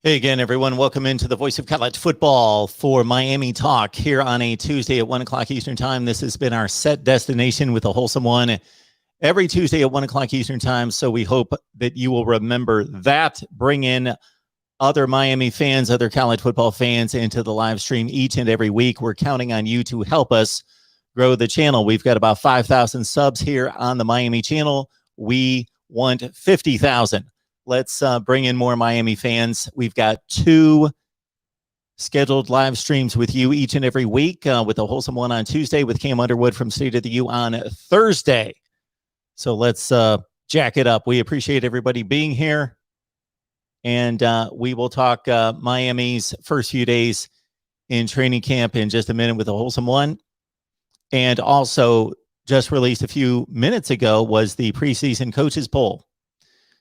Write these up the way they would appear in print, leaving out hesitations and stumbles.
Hey again, everyone. Welcome into the Voice of College Football for Miami Talk here on a Tuesday at 1 o'clock Eastern Time. This has been our set destination with a wholesome one every Tuesday at 1 o'clock Eastern Time. So we hope that you will remember that. Bring in other Miami fans, other college football fans into the live stream each and every week. We're counting on you to help us grow the channel. We've got about 5,000 subs here on the Miami channel. We want 50,000. Let's bring in more Miami fans. We've got 2 scheduled live streams with you each and every week, with a wholesome one on Tuesday with Cam Underwood from State of the U on Thursday. So let's jack it up. We appreciate everybody being here. And we will talk Miami's first few days in training camp in just a minute with a wholesome one. And also just released a few minutes ago was the preseason coaches poll.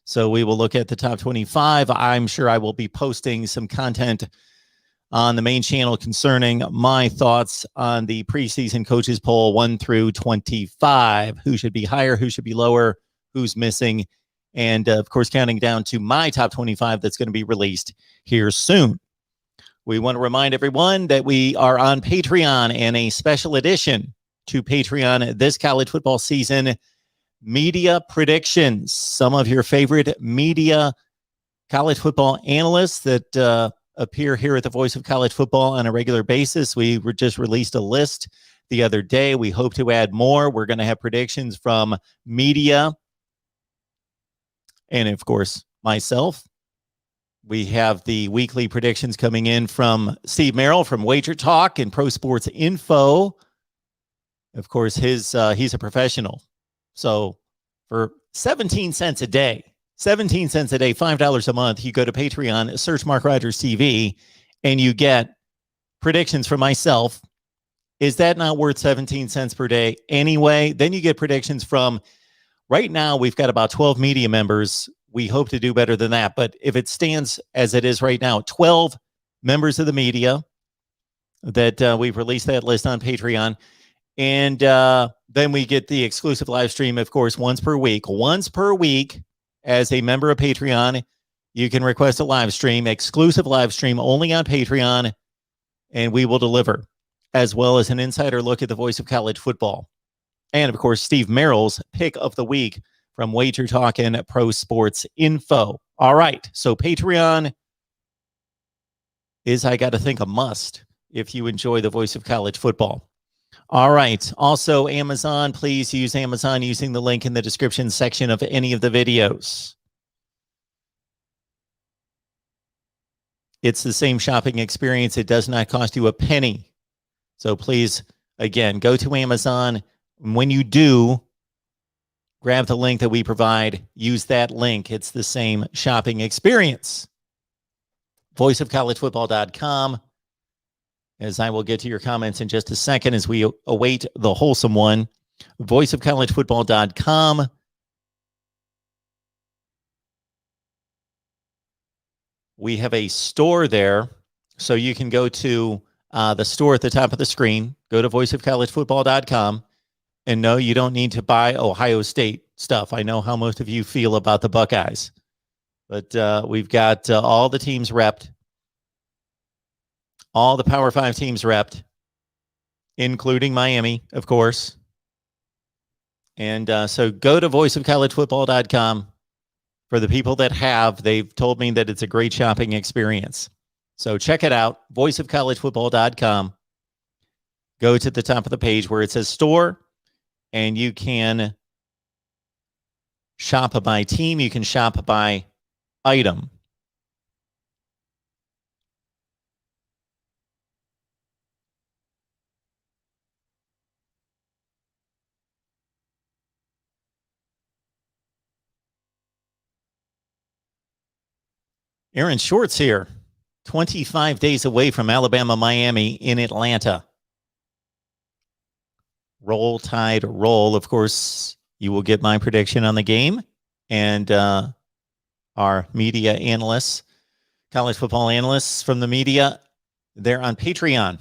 So we will look at the top 25. I'm sure I will be posting some content on the main channel concerning my thoughts on the preseason coaches poll 1 through 25. Who should be higher, who should be lower, who's missing, and of course, counting down to my top 25 that's going to be released here soon. We want to remind everyone that we are on Patreon, and a special edition to Patreon this college football season. Media predictions. Some of your favorite media college football analysts that appear here at the Voice of College Football on a regular basis. We just released a list the other day. We hope to add more. We're going to have predictions from media and, of course, myself. We have the weekly predictions coming in from Steve Merrill from Wager Talk and Pro Sports Info. Of course, he's a professional. So for 17 cents a day, $5 a month, you go to Patreon, search MarkRogersTV, and you get predictions from myself. Is that not worth 17 cents per day anyway? Then you get predictions from, right now, we've got about 12 media members. We hope to do better than that. But if it stands as it is right now, 12 members of the media that we've released that list on Patreon. And then we get the exclusive live stream, of course, once per week. Once per week, as a member of Patreon, you can request a live stream, exclusive live stream only on Patreon, and we will deliver, as well as an insider look at the Voice of College Football. And, of course, Steve Merrill's pick of the week from Wager Talk and Pro Sports Info. All right, so Patreon is, I got to think, a must if you enjoy the Voice of College Football. All right. Also, Amazon, please use Amazon using the link in the description section of any of the videos. It's the same shopping experience. It does not cost you a penny. So please, again, go to Amazon. When you do, grab the link that we provide. Use that link. It's the same shopping experience. voiceofcollegefootball.com. As I will get to your comments in just a second as we await the wholesome one. voiceofcollegefootball.com. We have a store there, so you can go to the store at the top of the screen. Go to voiceofcollegefootball.com. And no, you don't need to buy Ohio State stuff. I know how most of you feel about the Buckeyes. But we've got all the teams repped. All the Power 5 teams repped, including Miami, of course. And so go to voiceofcollegefootball.com. For the people that have, they've told me that it's a great shopping experience. So check it out, voiceofcollegefootball.com. Go to the top of the page where it says store, and you can shop by team. You can shop by item. Aaron Short's here, 25 days away from Alabama, Miami in Atlanta. Roll Tide roll. Of course, you will get my prediction on the game and our media analysts, college football analysts from the media, they're on Patreon.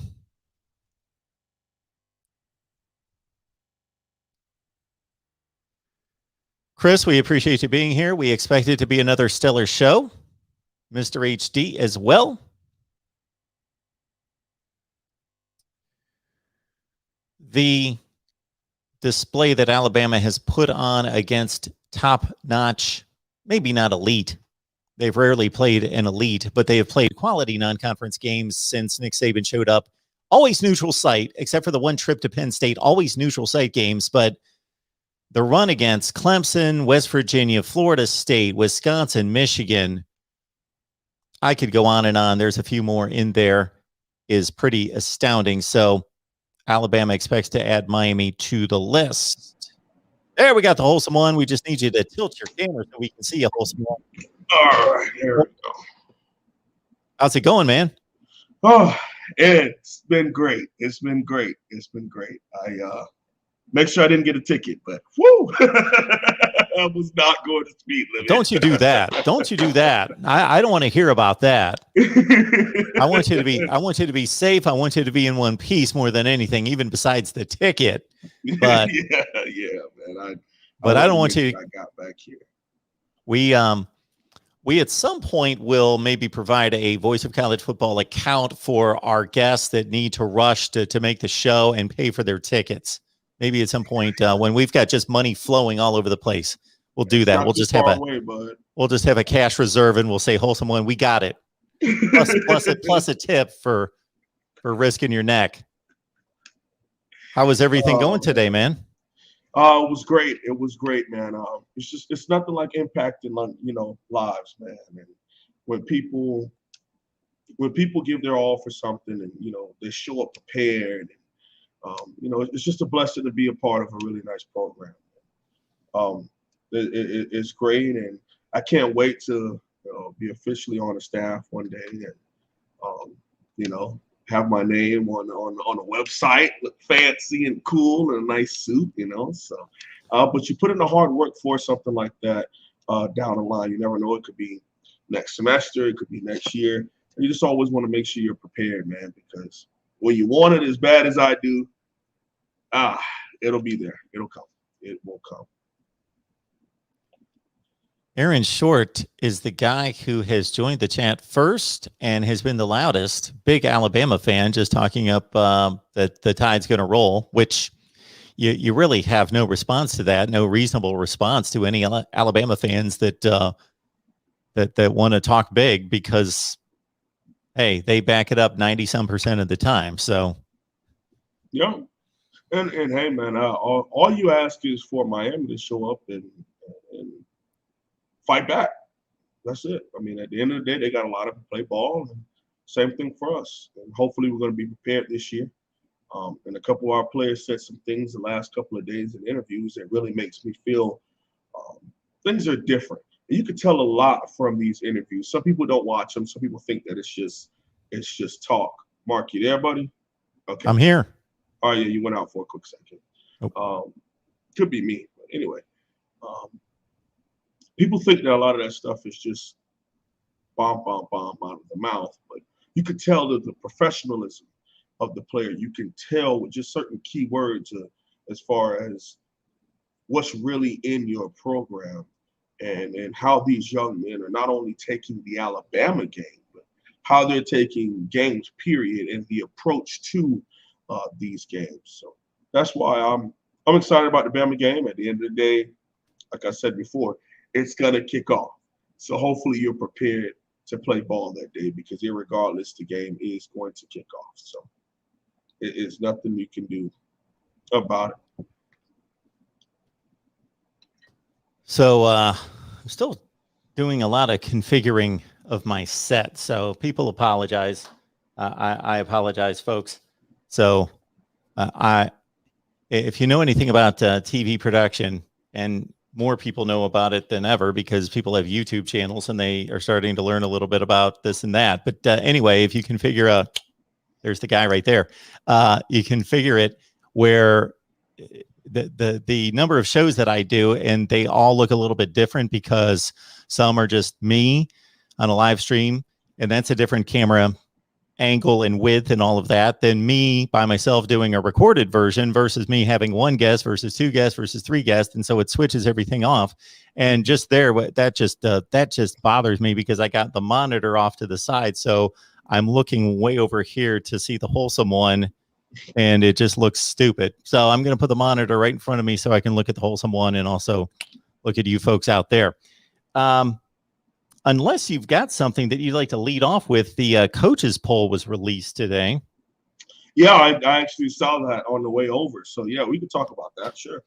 Chris, we appreciate you being here. We expect it to be another stellar show. Mr. HD as well. The display that Alabama has put on against top-notch, maybe not elite. They've rarely played an elite, but they have played quality non-conference games since Nick Saban showed up. Always neutral site, except for the one trip to Penn State, always neutral site games. But the run against Clemson, West Virginia, Florida State, Wisconsin, Michigan, I could go on and on. There's a few more in there, is pretty astounding. So Alabama expects to add Miami to the list. There, we got the wholesome one. We just need you to tilt your camera so we can see a wholesome one. All right, there we go. How's it going, man? Oh, it's been great. It's been great. It's been great. I make sure I didn't get a ticket, but whoo, I was not going to speed limit. Don't you do that? Don't you do that? I don't want to hear about that. I want you to be safe. I want you to be in one piece more than anything, even besides the ticket. But yeah, man. I don't want you. I got back here. We at some point will maybe provide a Voice of College Football account for our guests that need to rush to make the show and pay for their tickets. Maybe at some point when we've got just money flowing all over the place, we'll do that. We'll just have a cash reserve and we'll say, wholesome one, we got it. plus a tip for risking your neck. How was everything going today, man? It was great. It was great, man. It's nothing like impacting, lives, man. And when people give their all for something, and they show up prepared, and it's just a blessing to be a part of a really nice program. It's great, and I can't wait to be officially on the staff one day, and have my name on a website, look fancy and cool in a nice suit, So, but you put in the hard work for something like that down the line. You never know. It could be next semester. It could be next year. And you just always want to make sure you're prepared, man, because when you want it as bad as I do, it'll be there. It'll come. It will come. Aaron Short is the guy who has joined the chat first and has been the loudest. Big Alabama fan, just talking up that the Tide's going to roll, which you really have no response to that, no reasonable response to any Alabama fans that want to talk big because, hey, they back it up 90-some% of the time. So, yeah, and hey, man, all you ask is for Miami to show up and fight back. That's it. I mean, at the end of the day, they got a lot of play ball. And same thing for us. And hopefully we're going to be prepared this year. And a couple of our players said some things the last couple of days in interviews that really makes me feel things are different. And you can tell a lot from these interviews. Some people don't watch them. Some people think that it's just talk. Mark, you there, buddy? Okay. I'm here. Oh, yeah, you went out for a quick second. Nope. Could be me. But anyway. People think that a lot of that stuff is just bomb out of the mouth, but you could tell that the professionalism of the player. You can tell with just certain key words as far as what's really in your program and how these young men are not only taking the Alabama game, but how they're taking games, period, and the approach to these games. So that's why I'm excited about the Bama game. At the end of the day, like I said before, it's going to kick off. So hopefully you're prepared to play ball that day because irregardless, the game is going to kick off. So it is nothing you can do about it. So I'm still doing a lot of configuring of my set. So people apologize. I apologize, folks. So if you know anything about TV production, and more people know about it than ever because people have YouTube channels and they are starting to learn a little bit about this and that. But anyway, if you configure there's the guy right there. You configure it where the number of shows that I do, and they all look a little bit different because some are just me on a live stream, and that's a different camera. angle and width and all of that than me by myself doing a recorded version versus me having one guest versus two guests versus three guests. And so it switches everything off. And just there, that just bothers me because I got the monitor off to the side. So I'm looking way over here to see the wholesome one, and it just looks stupid. So I'm going to put the monitor right in front of me so I can look at the wholesome one and also look at you folks out there. Unless you've got something that you'd like to lead off with, the coaches poll was released today. Yeah, I actually saw that on the way over. So yeah, we can talk about that. Sure.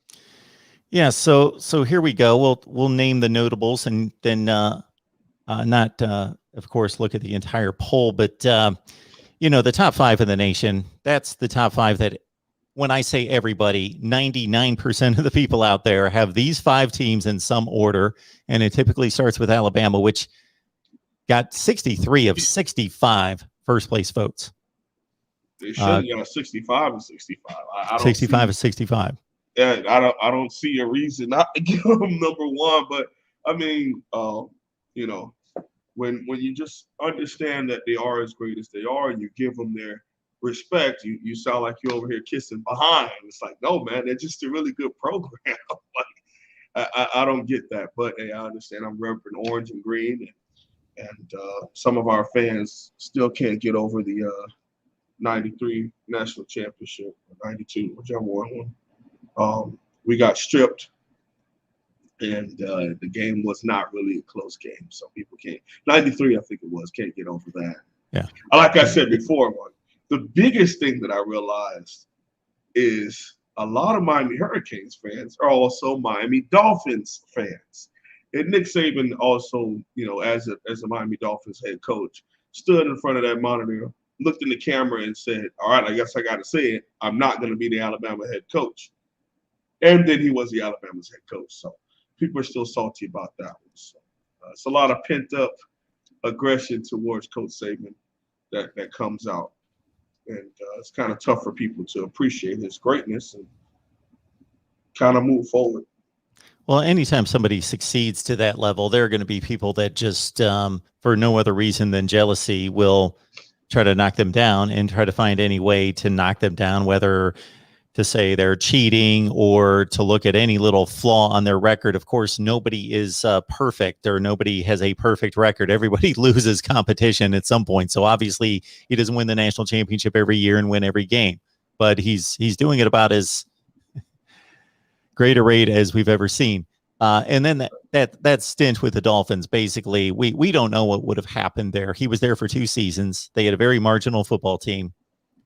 Yeah. So here we go. We'll name the notables and then not, of course, look at the entire poll, but the top 5 in the nation. That's the top 5 that, when I say everybody, 99% of the people out there have these 5 teams in some order, and it typically starts with Alabama, which got 63 of 65 first place votes. They should have got 65 and 65. I don't 65 of 65. Yeah, I don't see a reason not to give them number 1, but I mean, when you just understand that they are as great as they are, and you give them their respect, you sound like you're over here kissing behind. It's like, no, man, they're just a really good program. Like, I don't get that, but hey, I understand. I'm repping orange and green, and some of our fans still can't get over the 93 national championship, 92, whichever one. We got stripped, and the game was not really a close game, so people can't. 93, I think it was, can't get over that. Yeah, like I said before, the biggest thing that I realized is a lot of Miami Hurricanes fans are also Miami Dolphins fans. And Nick Saban also, as a Miami Dolphins head coach, stood in front of that monitor, looked in the camera and said, all right, I guess I got to say it. I'm not going to be the Alabama head coach. And then he was the Alabama's head coach. So people are still salty about that one. So it's a lot of pent-up aggression towards Coach Saban that comes out. And it's kind of tough for people to appreciate his greatness and kind of move forward. Well, anytime somebody succeeds to that level, there are going to be people that just, for no other reason than jealousy, will try to knock them down and try to find any way to knock them down, whether to say they're cheating or to look at any little flaw on their record. Of course, nobody is perfect, or nobody has a perfect record. Everybody loses competition at some point. So obviously he doesn't win the national championship every year and win every game, but he's doing it about as great a rate as we've ever seen. And then that stint with the Dolphins, basically, we don't know what would have happened there. He was there for 2 seasons. They had a very marginal football team.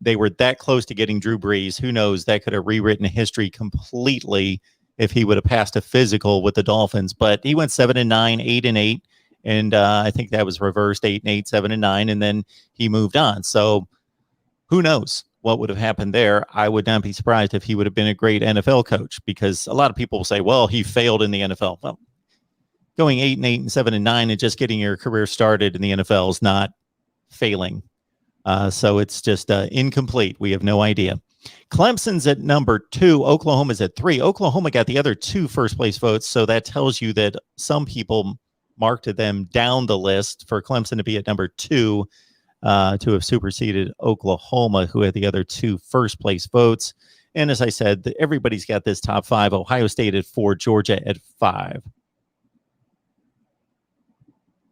They were that close to getting Drew Brees. Who knows? That could have rewritten history completely if he would have passed a physical with the Dolphins. But he went 7-9, 8-8, and I think that was reversed 8-8, 7-9, and then he moved on. So who knows what would have happened there? I would not be surprised if he would have been a great NFL coach, because a lot of people will say, well, he failed in the NFL. Well, going 8-8 and 7-9 and just getting your career started in the NFL is not failing. So it's just incomplete. We have no idea. Clemson's at number 2. Oklahoma's at 3. Oklahoma got the other 2 first place votes. So that tells you that some people marked them down the list for Clemson to be at number 2, to have superseded Oklahoma, who had the other 2 first place votes. And as I said, everybody's got this top 5. Ohio State at 4, Georgia at 5.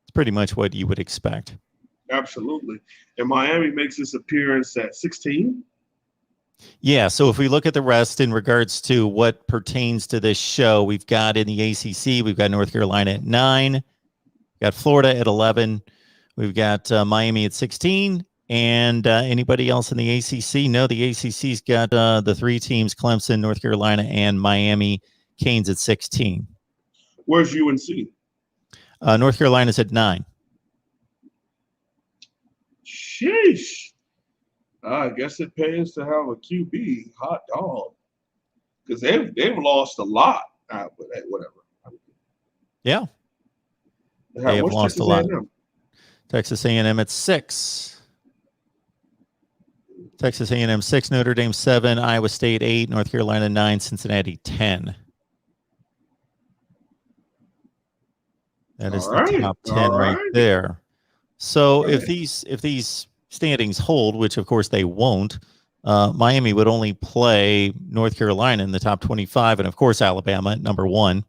It's pretty much what you would expect. Absolutely. And Miami makes its appearance at 16. Yeah, so if we look at the rest in regards to what pertains to this show, we've got in the ACC, we've got North Carolina at 9, we've got Florida at 11, we've got Miami at 16, and anybody else in the ACC? No, the ACC's got the 3 teams, Clemson, North Carolina, and Miami. Canes at 16. Where's UNC? North Carolina's at 9. Sheesh. I guess it pays to have a QB, hot dog, because they've lost a lot. But hey, whatever. Yeah, they have lost Texas a lot. A&M? Texas A&M at 6. Texas A&M 6, Notre Dame 7, Iowa State 8, North Carolina 9, Cincinnati 10. That is the top 10 right there. So if these standings hold, which of course they won't, Miami would only play North Carolina in the top 25, and of course Alabama at number 1.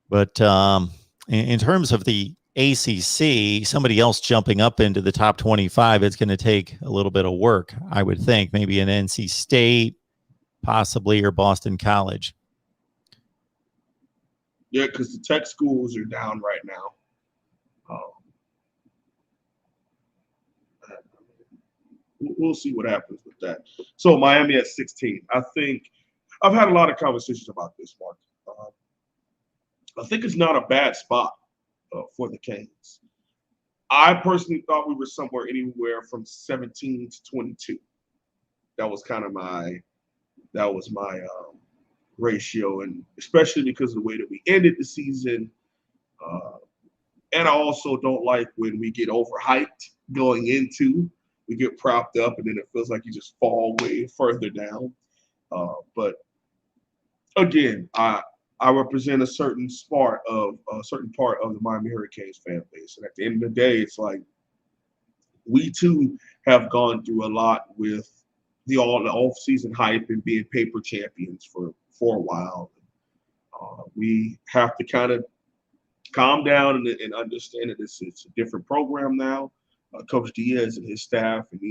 But in terms of the ACC, somebody else jumping up into the top 25, it's going to take a little bit of work, I would think. Maybe an NC State, possibly, or Boston College. Yeah, because the tech schools are down right now. We'll see what happens with that. So Miami at 16. I think I've had a lot of conversations about this, Mark. I think it's not a bad spot for the Canes. I personally thought we were somewhere anywhere from 17 to 22. That was kind of my ratio, and especially because of the way that we ended the season. And I also don't like when we get overhyped going into. We get propped up, and then it feels like you just fall way further down. But again, I represent a certain part of the Miami Hurricanes fan base, and at the end of the day, it's like we too have gone through a lot with the off-season hype and being paper champions for a while. We have to kind of calm down and understand that it's a different program now. Coach Diaz and his staff and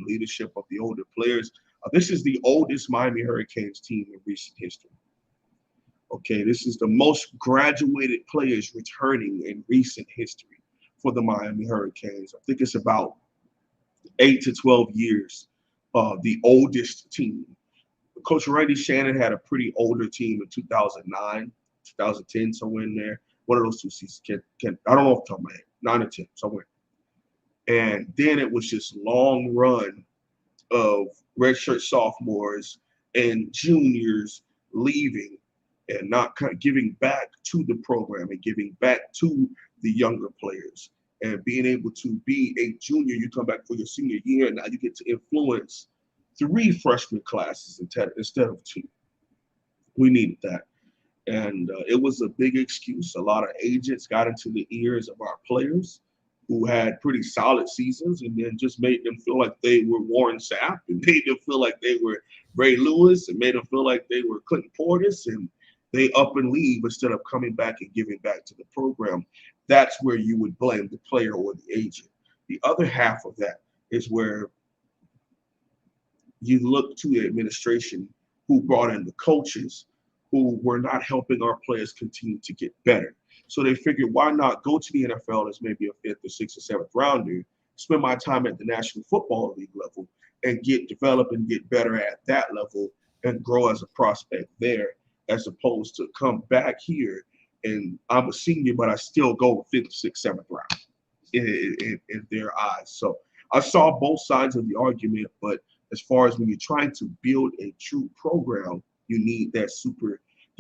leadership of the older players. This is the oldest Miami Hurricanes team in recent history. Okay, this is the most graduated players returning in recent history for the Miami Hurricanes. I think it's about 8 to 12 years, the oldest team. Coach Randy Shannon had a pretty older team in 2009, 2010, somewhere in there. One of those two seasons. I don't know off the top of my head, 9 or 10, somewhere. And then it was just long run of redshirt sophomores and juniors leaving and not kind of giving back to the program and giving back to the younger players. And being able to be a junior, you come back for your senior year, and now you get to influence 3 freshman classes instead of 2. We needed that. And it was a big excuse. A lot of agents got into the ears of our players who had pretty solid seasons and then just made them feel like they were Warren Sapp and made them feel like they were Ray Lewis and made them feel like they were Clinton Portis, and they up and leave instead of coming back and giving back to the program. That's where you would blame the player or the agent. The other half of that is where you look to the administration who brought in the coaches who were not helping our players continue to get better. So they figured, why not go to the NFL as maybe a 5th or 6th or 7th rounder, spend my time at the National Football League level and develop and get better at that level and grow as a prospect there, as opposed to come back here and I'm a senior, but I still go 5th, 6th, 7th round in their eyes. So I saw both sides of the argument, but as far as when you're trying to build a true program, you need the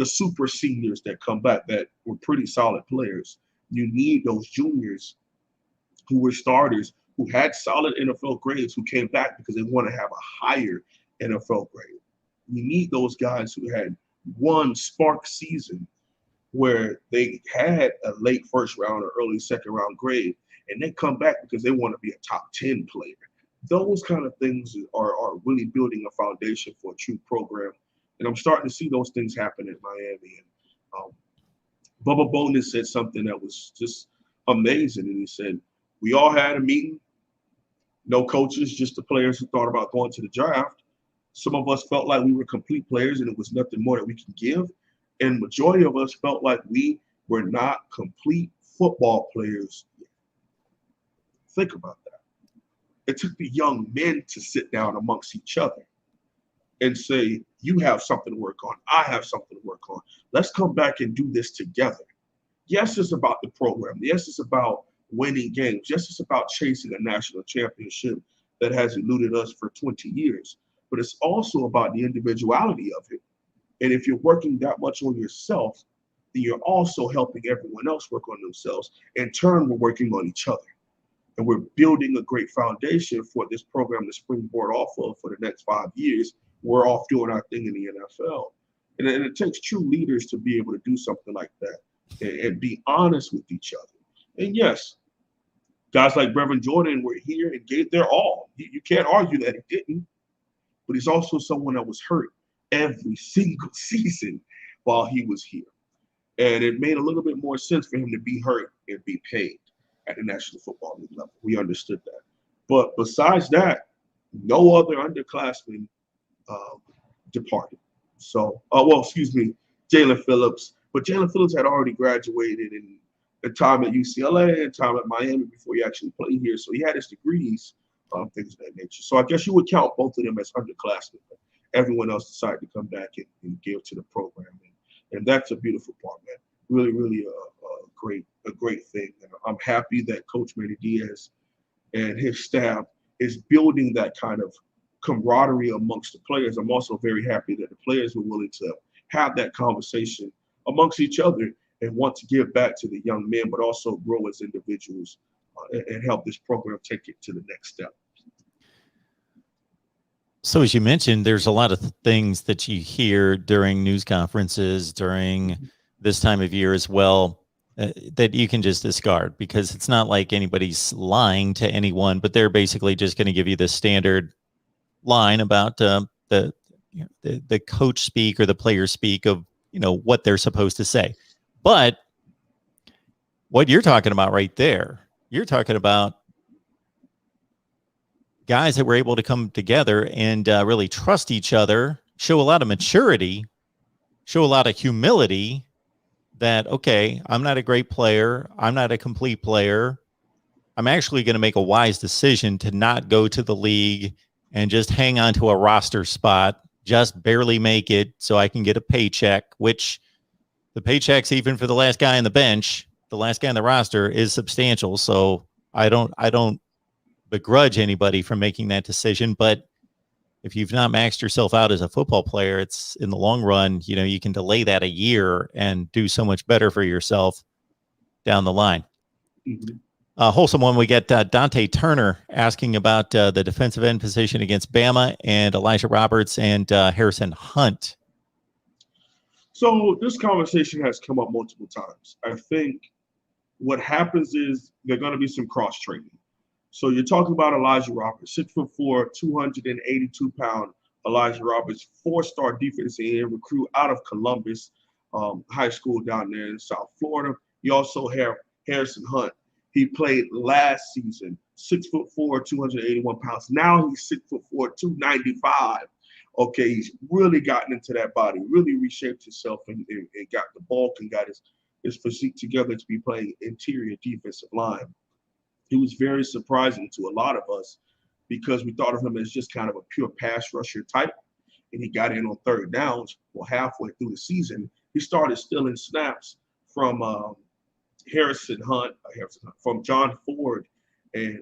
super seniors that come back that were pretty solid players. You need those juniors who were starters, who had solid NFL grades, who came back because they want to have a higher NFL grade. You need those guys who had one spark season where they had a late first round or early second round grade, and they come back because they want to be a top 10 player. Those kind of things are really building a foundation for a true program. And I'm starting to see those things happen at Miami. And Bubba Bonus said something that was just amazing. And he said, we all had a meeting, no coaches, just the players who thought about going to the draft. Some of us felt like we were complete players and it was nothing more that we could give. And majority of us felt like we were not complete football players yet. Think about that. It took the young men to sit down amongst each other and say, you have something to work on. I have something to work on. Let's come back and do this together. Yes, it's about the program. Yes, it's about winning games. Yes, it's about chasing a national championship that has eluded us for 20 years. But it's also about the individuality of it. And if you're working that much on yourself, then you're also helping everyone else work on themselves. In turn, we're working on each other. And we're building a great foundation for this program to springboard off of for the next 5 years. We're off doing our thing in the NFL. And it takes true leaders to be able to do something like that and be honest with each other. And yes, Guys like Brevin Jordan were here and gave their all. You can't argue that he didn't, but he's also someone that was hurt every single season while he was here. And it made a little bit more sense for him to be hurt and be paid at the National Football League level. We understood that. But besides that, no other underclassmen departed. So, Jalen Phillips. But Jalen Phillips had already graduated in a time at UCLA and time at Miami before he actually played here. So he had his degrees, things of that nature. So I guess you would count both of them as underclassmen. But everyone else decided to come back and give to the program. And that's a beautiful part, man. Really, really a great thing. And I'm happy that Coach Manny Diaz and his staff is building that kind of camaraderie amongst the players. I'm also very happy that the players were willing to have that conversation amongst each other and want to give back to the young men, but also grow as individuals and help this program take it to the next step. So as you mentioned, there's a lot of things that you hear during news conferences, during this time of year as well, that you can just discard, because it's not like anybody's lying to anyone, but they're basically just going to give you the standard line about the coach speak or the player speak of, what they're supposed to say. But what you're talking about right there, you're talking about guys that were able to come together and really trust each other, show a lot of maturity, show a lot of humility that, okay, I'm not a great player. I'm not a complete player. I'm actually going to make a wise decision to not go to the league and just hang on to a roster spot, just barely make it so I can get a paycheck, which the paychecks, even for the last guy on the bench, the last guy on the roster, is substantial. So I don't begrudge anybody from making that decision. But if you've not maxed yourself out as a football player, it's in the long run, you can delay that a year and do so much better for yourself down the line. Mm-hmm. Wholesome one, we get Dante Turner asking about the defensive end position against Bama and Elijah Roberts and Harrison Hunt. So this conversation has come up multiple times. I think what happens is there's going to be some cross-training. So you're talking about Elijah Roberts, 6'4", 282-pound Elijah Roberts, 4-star defensive end recruit out of Columbus High School down there in South Florida. You also have Harrison Hunt. He played last season, 6'4", 281 pounds. Now he's 6'4", 295. Okay, he's really gotten into that body, really reshaped himself and got the bulk and got his physique together to be playing interior defensive line. He was very surprising to a lot of us because we thought of him as just kind of a pure pass rusher type. And he got in on third downs. Well, halfway through the season, he started stealing snaps from Harrison Hunt, from John Ford and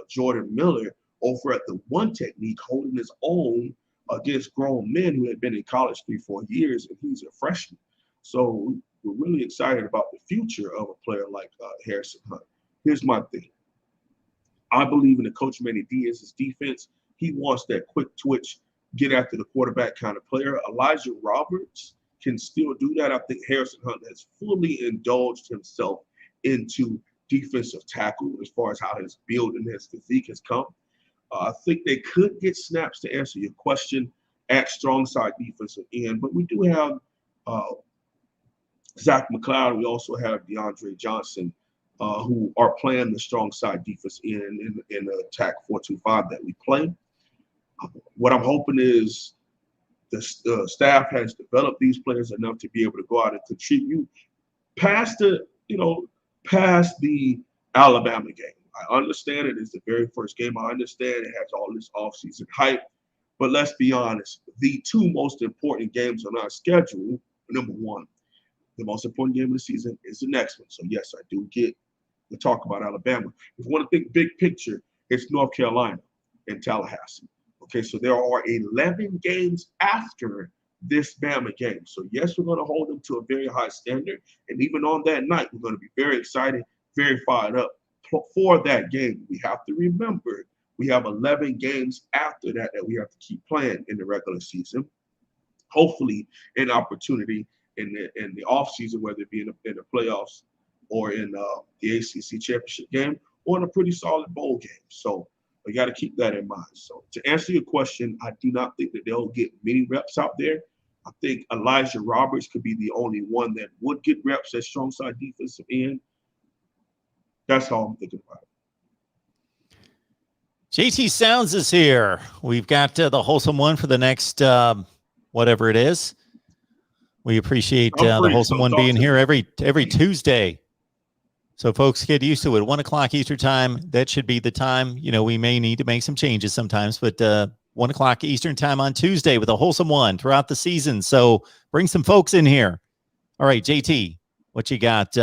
Jordan Miller over at the one technique, holding his own against grown men who had been in college 3-4 years, and he's a freshman. So we're really excited about the future of a player like Harrison Hunt. Here's my thing. I believe in the Coach Manny Diaz's defense. He wants that quick twitch, get after the quarterback kind of player. Elijah Roberts can still do that. I think Harrison Hunt has fully indulged himself into defensive tackle as far as how his build and his physique has come. I think they could get snaps, to answer your question, at strong side defensive end. But we do have Zach McLeod. We also have DeAndre Johnson, who are playing the strong side defense in the attack 4-2-5 that we play. What I'm hoping is the staff has developed these players enough to be able to go out and contribute past the Alabama game. I understand it is the very first game. I understand it has all this offseason hype. But let's be honest, the two most important games on our schedule, number one, the most important game of the season is the next one. So, yes, I do get the talk about Alabama. If you want to think big picture, it's North Carolina and Tallahassee. Okay, so there are 11 games after this Bama game. So, yes, we're going to hold them to a very high standard. And even on that night, we're going to be very excited, very fired up for that game. We have to remember we have 11 games after that we have to keep playing in the regular season. Hopefully, an opportunity in the offseason, whether it be in the playoffs or in the ACC championship game, or in a pretty solid bowl game. So we got to keep that in mind. So to answer your question, I do not think that they'll get many reps out there. I think Elijah Roberts could be the only one that would get reps at strong side defensive end. That's all I'm thinking about. JT Sounds is here. We've got the wholesome one for the next whatever it is. We appreciate the wholesome one being here every Tuesday. So folks, get used to it. 1 o'clock Eastern time. That should be the time. You know, we may need to make some changes sometimes, but 1 o'clock Eastern time on Tuesday with a wholesome one throughout the season. So bring some folks in here. All right, JT, what you got?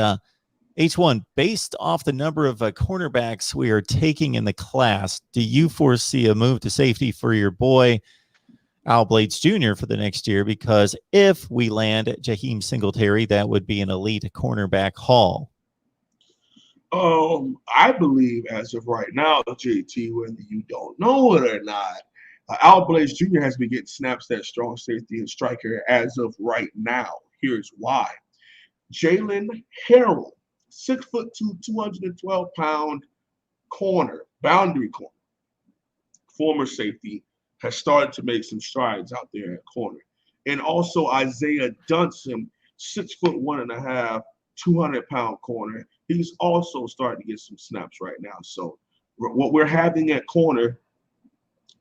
H1, based off the number of cornerbacks we are taking in the class, do you foresee a move to safety for your boy Al Blades Jr. for the next year? Because if we land at Jaheim Singletary, that would be an elite cornerback haul. I believe as of right now, JT, whether you don't know it or not, Al Blades Jr. has been getting snaps at strong safety and striker as of right now. Here's why. Jalen Harrell, 6'2", 212-pound corner, boundary corner, former safety, has started to make some strides out there at corner. And also Isaiah Dunson, 6'1.5", 200-pound corner. He's also starting to get some snaps right now. So what we're having at corner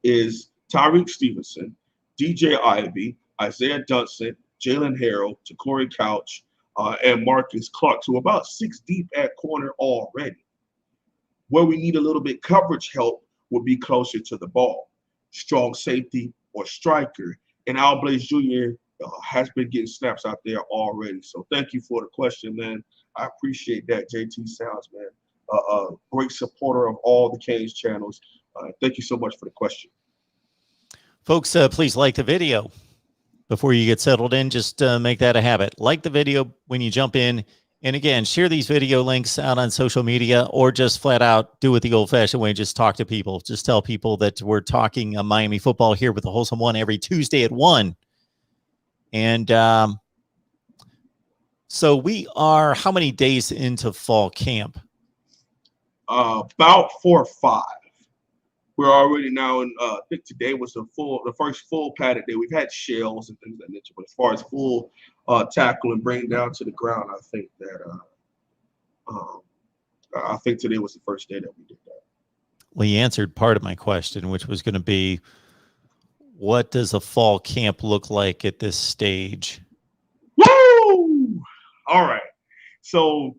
is Tyreek Stevenson, DJ Ivy, Isaiah Dunson, Jalen Harrell, Corey Couch, and Marcus Clark. So about 6 deep at corner already. Where we need a little bit coverage help would be closer to the ball, strong safety or striker. And Al Blades Jr. Has been getting snaps out there already. So thank you for the question, man. I appreciate that, JT Sounds, man. Great supporter of all the Canes channels. Thank you so much for the question. Folks, please like the video before you get settled in. Just make that a habit. Like the video when you jump in. And again, share these video links out on social media, or just flat out do it the old-fashioned way. Just talk to people. Just tell people that we're talking Miami football here with the Wholesome One every Tuesday at 1. And so we are how many days into fall camp? About 4 or 5. We're already now in, I think today was the first full padded day. We've had shells and things of that nature, but as far as full tackle and bring down to the ground, I think today was the first day that we did that. Well, you answered part of my question, which was going to be, what does a fall camp look like at this stage? Woo! All right. So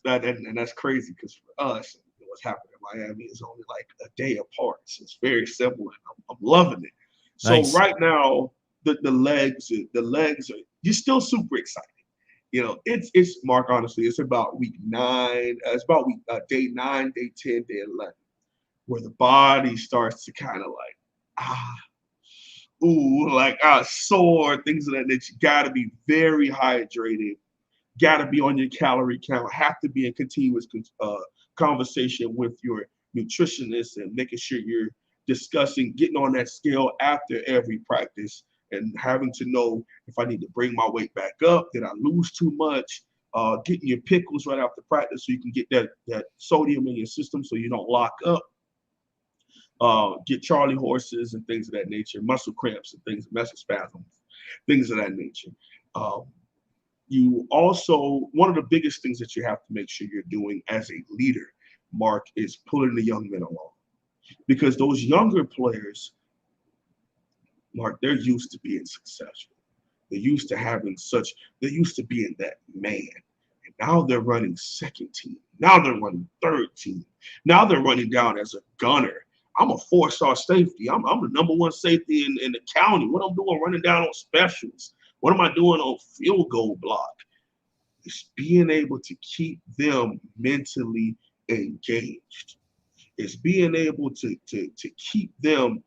and that's crazy because for us, what's happening in Miami is only like a day apart. So it's very simple, and I'm loving it. So Nice. Right now, the legs are, you're still super excited. You know, it's Mark, honestly, it's about week 9. It's about day 9, day 10, day 11, where the body starts to kind of like, sore, things of that nature. You got to be very hydrated. Got to be on your calorie count. Have to be in continuous conversation with your nutritionist and making sure you're discussing getting on that scale after every practice and having to know if I need to bring my weight back up, did I lose too much, getting your pickles right after practice so you can get that sodium in your system so you don't lock up, get Charlie horses and things of that nature, muscle cramps and things, muscle spasms, things of that nature. You also, one of the biggest things that you have to make sure you're doing as a leader, Mark, is pulling the young men along. Because those younger players, Mark, they're used to being successful. They're used to being that man. And now they're running second team. Now they're running third team. Now they're running down as a gunner. I'm a 4-star safety. I'm the number 1 safety in the county. What I'm doing running down on specials. What am I doing on field goal block? It's being able to keep them mentally engaged. It's being able to keep them.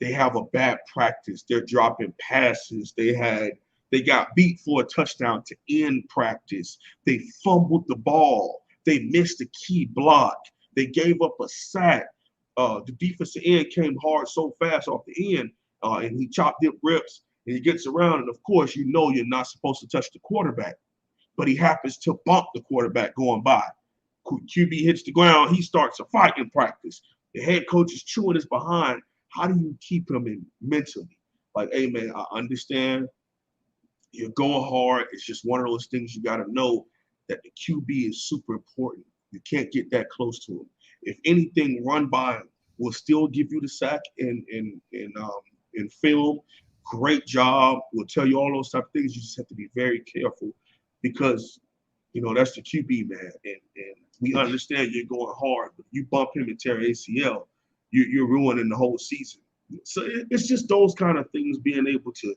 They have a bad practice. They're dropping passes. They got beat for a touchdown to end practice. They fumbled the ball. They missed a key block. They gave up a sack. The defensive end came hard so fast off the end, and he chopped up rips. And he gets around, and of course, you know you're not supposed to touch the quarterback, but he happens to bump the quarterback going by. QB hits the ground, he starts a fight in practice. The head coach is chewing his behind. How do you keep him in mentally? Like, hey, man, I understand you're going hard. It's just one of those things you got to know that the QB is super important. You can't get that close to him. If anything, run by him. We'll still give you the sack in film. Great job. We'll tell you all those type of things. You just have to be very careful because, that's the QB, man. And we understand you're going hard, but you bump him and tear ACL, you're ruining the whole season. So it's just those kind of things, being able to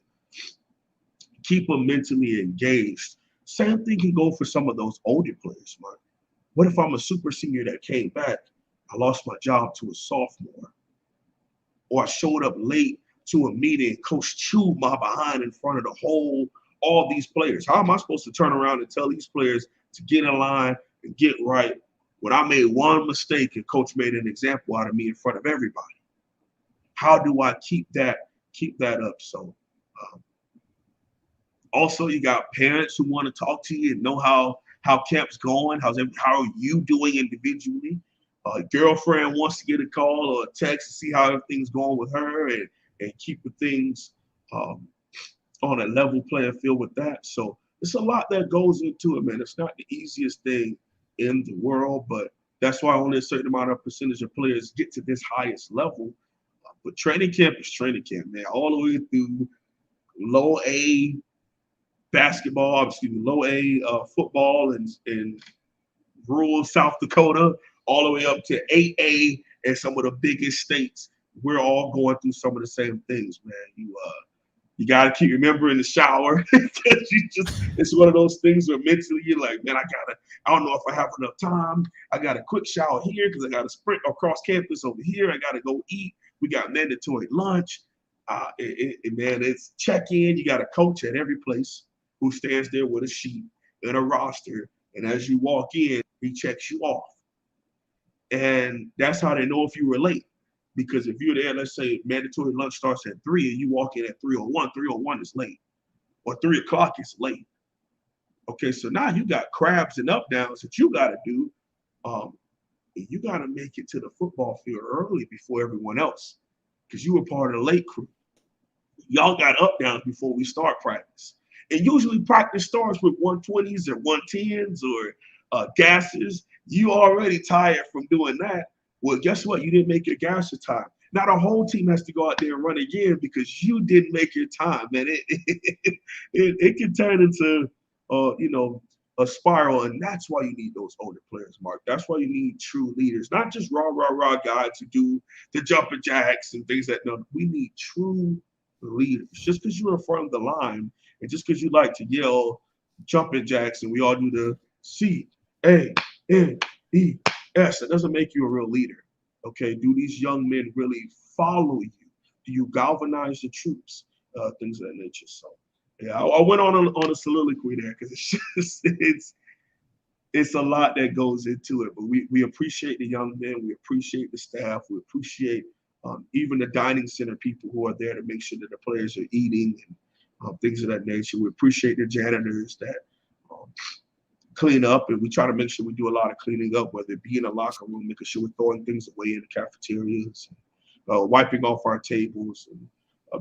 keep them mentally engaged. Same thing can go for some of those older players, man. What if I'm a super senior that came back? I lost my job to a sophomore. Or I showed up late to a meeting, coach chewed my behind in front of all these players. How am I supposed to turn around and tell these players to get in line and get right when I made one mistake and coach made an example out of me in front of everybody? How do I keep that up? So also, you got parents who want to talk to you and know how camp's going. How are you doing individually? Girlfriend wants to get a call or a text to see how everything's going with her and keep the things on a level playing field with that. So it's a lot that goes into it, man. It's not the easiest thing in the world, but that's why only a certain amount of percentage of players get to this highest level. But training camp is training camp, man, all the way through low A basketball, low A football in rural South Dakota, all the way up to 8A and some of the biggest states. We're all going through some of the same things, man. You got to keep remembering the shower. It's one of those things where mentally you're like, man, I don't know if I have enough time. I got a quick shower here because I got to sprint across campus over here. I got to go eat. We got mandatory lunch. Man, it's check-in. You got a coach at every place who stands there with a sheet and a roster. And as you walk in, he checks you off. And that's how they know if you were late. Because if you're there, let's say mandatory lunch starts at 3 and you walk in at 3:01, 3:01 is late. Or 3 o'clock is late. Okay, so now you got crabs and up downs that you got to do. You got to make it to the football field early before everyone else because you were part of the late crew. Y'all got up downs before we start practice. And usually practice starts with 120s or 110s or gases. You already tired from doing that. Well, guess what? You didn't make your gasser time. Now the whole team has to go out there and run again because you didn't make your time, man. It can turn into, a spiral, and that's why you need those older players, Mark. That's why you need true leaders, not just rah guys who do the jumping jacks and things that. No, we need true leaders. Just because you're in front of the line, and just because you like to yell jumping jacks, and we all do the CANES, that doesn't make you a real leader. Okay, do these young men really follow you? Do you galvanize the troops? Things of that nature. So, yeah, I went on a soliloquy there because it's a lot that goes into it. But we appreciate the young men, we appreciate the staff, we appreciate even the dining center people who are there to make sure that the players are eating and things of that nature. We appreciate the janitors that clean up, and we try to make sure we do a lot of cleaning up, whether it be in the locker room, making sure we're throwing things away in the cafeterias, wiping off our tables, and,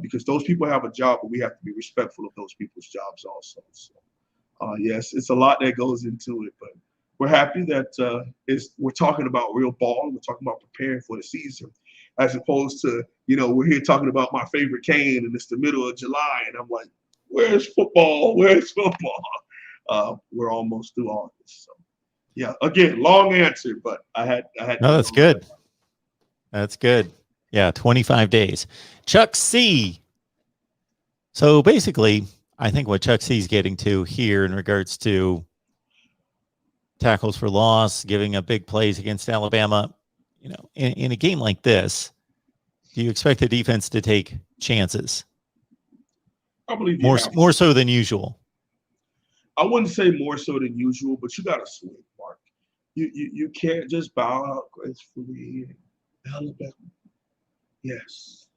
because those people have a job, but we have to be respectful of those people's jobs also. So, yes, it's a lot that goes into it, but we're happy that we're talking about real ball, and we're talking about preparing for the season, as opposed to, we're here talking about my favorite cane, and it's the middle of July, and I'm like, where's football? Where's football? We're almost through August. So, yeah, again, long answer, but I had. No, that's good. That's good. Yeah, 25 days. Chuck C. So basically, I think what Chuck C is getting to here in regards to tackles for loss, giving up big plays against Alabama, in a game like this, do you expect the defense to take chances? I believe more so than usual. I wouldn't say more so than usual, but you got to swing, Mark. You can't just bow out gracefully. Alabama, yes,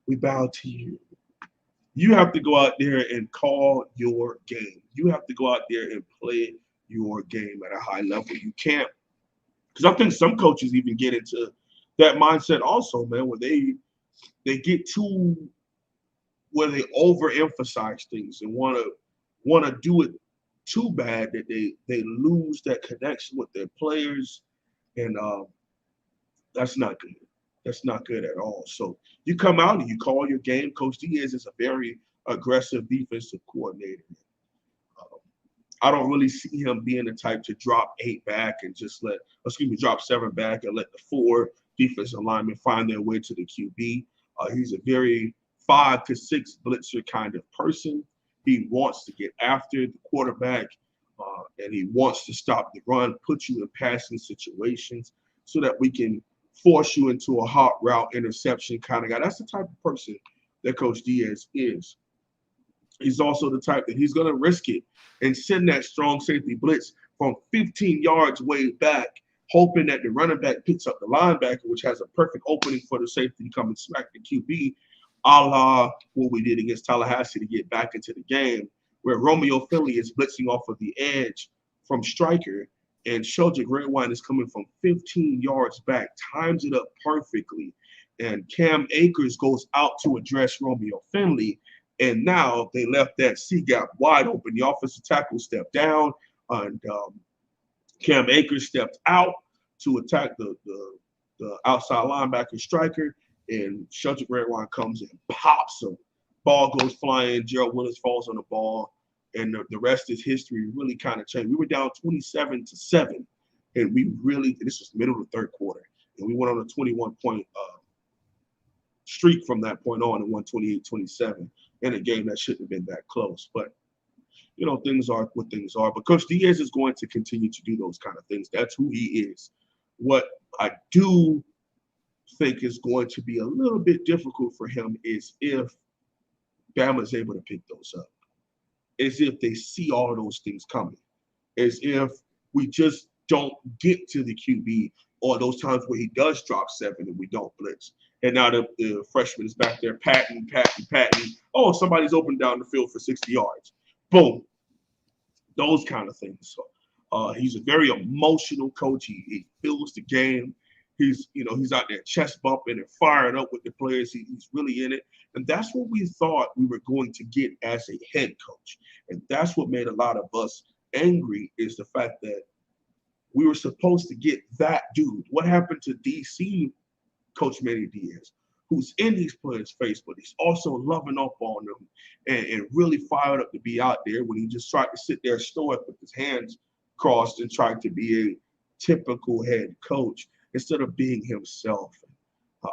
we bow to you. You have to go out there and call your game. You have to go out there and play your game at a high level. You can't, because I think some coaches even get into that mindset also, man, where they get too, where they overemphasize things and want to do it too bad that they lose that connection with their players, and that's not good. That's not good at all. So you come out and you call your game. Coach Diaz is a very aggressive defensive coordinator. I don't really see him being the type to drop 8 back and just drop 7 back and let the 4 defensive linemen find their way to the QB. He's a very 5 to 6 blitzer kind of person. He wants to get after the quarterback, and he wants to stop the run, put you in passing situations so that we can force you into a hot route interception kind of guy. That's the type of person that Coach Diaz is. He's also the type that he's going to risk it and send that strong safety blitz from 15 yards way back, hoping that the running back picks up the linebacker, which has a perfect opening for the safety to come and smack the QB, a la what we did against Tallahassee to get back into the game, where Romeo Finley is blitzing off of the edge from striker, and Sheldrick Redwine is coming from 15 yards back, times it up perfectly, and Cam Akers goes out to address Romeo Finley. And now they left that C gap wide open. The offensive tackle stepped down, and Cam Akers stepped out to attack the outside linebacker striker, and Sheldrick Redwine comes and pops him. Ball goes flying. Gerald Willis falls on the ball, and the rest is history. Really kind of changed. We were down 27-7, and this was middle of the third quarter, and we went on a 21-point streak from that point on and won 28-27 in a game that shouldn't have been that close. But, things are what things are. But Coach Diaz is going to continue to do those kind of things. That's who he is. What I do think is going to be a little bit difficult for him is if Bama is able to pick those up, as if they see all of those things coming, as if we just don't get to the QB, or those times where he does drop 7 and we don't blitz. And now the freshman is back there patting. Oh, somebody's open down the field for 60 yards. Boom. Those kind of things. So he's a very emotional coach. He feels the game. He's out there chest bumping and firing up with the players. He's really in it. And that's what we thought we were going to get as a head coach. And that's what made a lot of us angry, is the fact that we were supposed to get that dude. What happened to DC Coach Manny Diaz, who's in these players' face, but he's also loving up on them and really fired up to be out there, when he just tried to sit there stoic with his hands crossed and tried to be a typical head coach instead of being himself.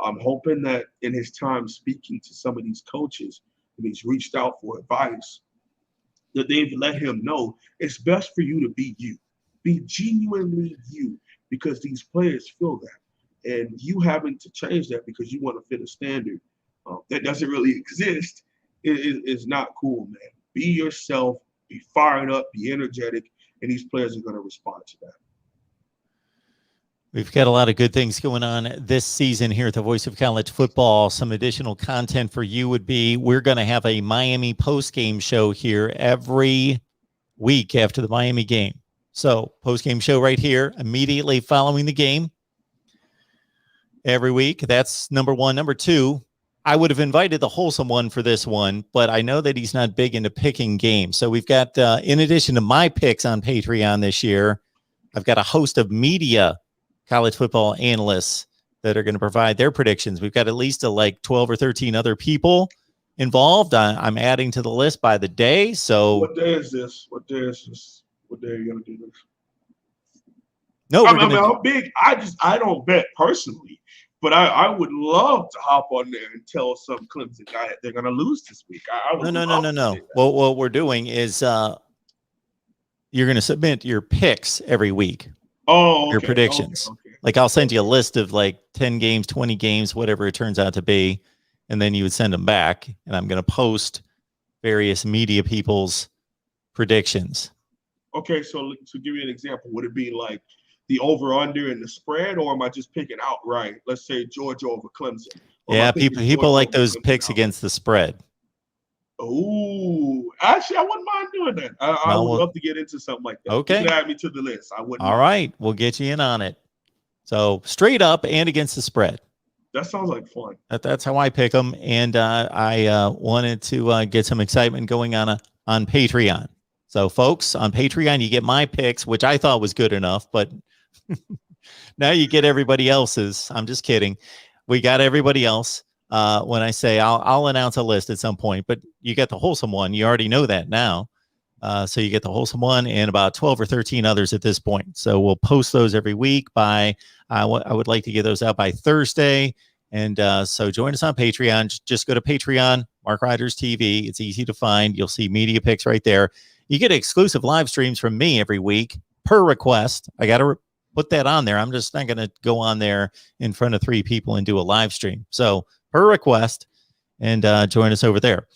I'm hoping that in his time speaking to some of these coaches, when he's reached out for advice, that they've let him know it's best for you to be you. Be genuinely you, because these players feel that. And you having to change that because you want to fit a standard that doesn't really exist is not cool, man. Be yourself, be fired up, be energetic, and these players are going to respond to that. We've got a lot of good things going on this season here at the Voice of College Football. Some additional content for you would be, we're going to have a Miami post-game show here every week after the Miami game. So post-game show right here, immediately following the game every week. That's number one. Number two, I would have invited the Wholesome one for this one, but I know that he's not big into picking games. So we've got, in addition to my picks on Patreon this year, I've got a host of media college football analysts that are going to provide their predictions. We've got at least 12 or 13 other people involved. I'm adding to the list by the day. So what day is this? What day are you going to do this? No, I'm big. I don't bet personally, but I would love to hop on there and tell some Clemson guy that they're going to lose this week. No. Well, what we're doing is you're going to submit your picks every week. Oh, okay, your predictions. Okay. Like, I'll send you a list of 10 games, 20 games, whatever it turns out to be, and then you would send them back, and I'm going to post various media people's predictions. Okay, so to give you an example, would it be like the over/under and the spread, or am I just picking outright? Let's say Georgia over Clemson. Yeah, people like those picks against the spread. Oh, actually, I wouldn't mind doing that. I would love to get into something like that. Okay. You can add me to the list. I wouldn't. All right. We'll get you in on it. So straight up and against the spread. That sounds like fun. That's how I pick them. And I wanted to get some excitement going on Patreon. So, folks, on Patreon, you get my picks, which I thought was good enough, but now you get everybody else's. I'm just kidding. We got everybody else. When I say I'll announce a list at some point, but you get the wholesome one. You already know that now. So you get the wholesome one and about 12 or 13 others at this point. So we'll post those every week by, I would like to get those out by Thursday. And so join us on Patreon. Just go to Patreon, MarkRogersTV. It's easy to find. You'll see media picks right there. You get exclusive live streams from me every week per request. I got to put that on there. I'm just not going to go on there in front of 3 people and do a live stream. So per request, and join us over there.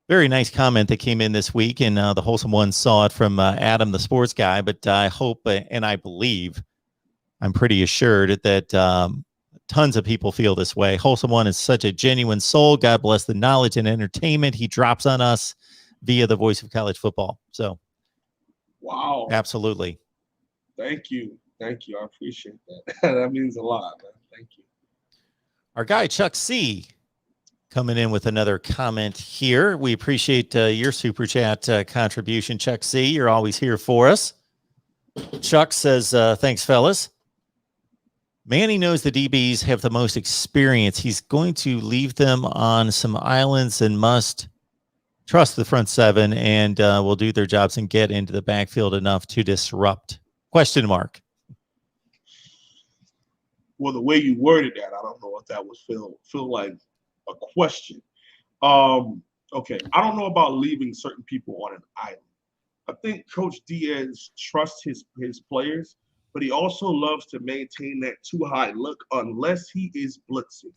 Very nice comment that came in this week, and the wholesome one saw it from Adam, the sports guy. But I hope and I believe, I'm pretty assured that tons of people feel this way. Wholesome one is such a genuine soul. God bless the knowledge and entertainment he drops on us via the voice of college football. So, wow, absolutely. Thank you. I appreciate that. That means a lot, man. Thank you. Our guy Chuck C coming in with another comment here. We appreciate your super chat contribution, Chuck C. You're always here for us. Chuck says, thanks, fellas. Manny knows the DBs have the most experience. He's going to leave them on some islands and must trust the front 7 and will do their jobs and get into the backfield enough to disrupt. Question mark. Well, the way you worded that, I don't know if that was feel like a question. Okay, I don't know about leaving certain people on an island. I think Coach Diaz trusts his players, but he also loves to maintain that too high look unless he is blitzing.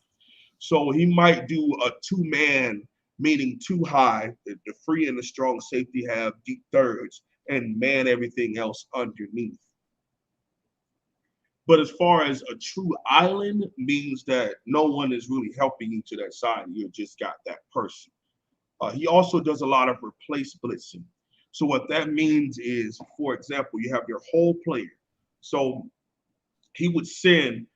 So he might do a 2-man, meaning too high. The free and the strong safety have deep thirds and man everything else underneath. But as far as a true island means that no one is really helping you to that side. You just got that person. He also does a lot of replace blitzing. So what that means is, for example, you have your whole player. So he would send,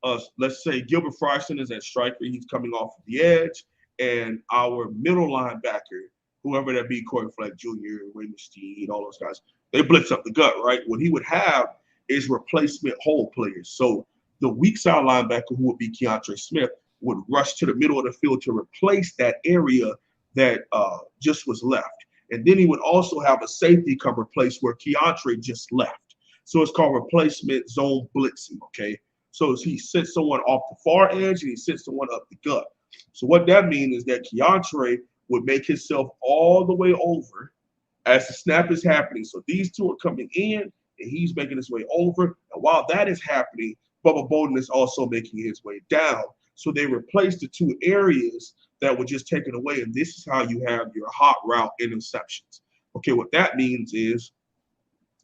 let's say Gilbert Fryston is at striker. He's coming off the edge. And our middle linebacker, whoever that be, Corey Fleck Jr., Raymond Steed, all those guys, they blitz up the gut, right? What he would have is replacement hole players. So the weak side linebacker, who would be Keontre Smith, would rush to the middle of the field to replace that area that just was left. And then he would also have a safety come replace where Keontre just left. So it's called replacement zone blitzing, okay? So he sits someone off the far edge and he sits someone up the gut. So what that means is that Keontre would make himself all the way over as the snap is happening. So these two are coming in and he's making his way over. And while that is happening, Bubba Bolden is also making his way down. So they replaced the 2 areas that were just taken away. And this is how you have your hot route interceptions. Okay, what that means is,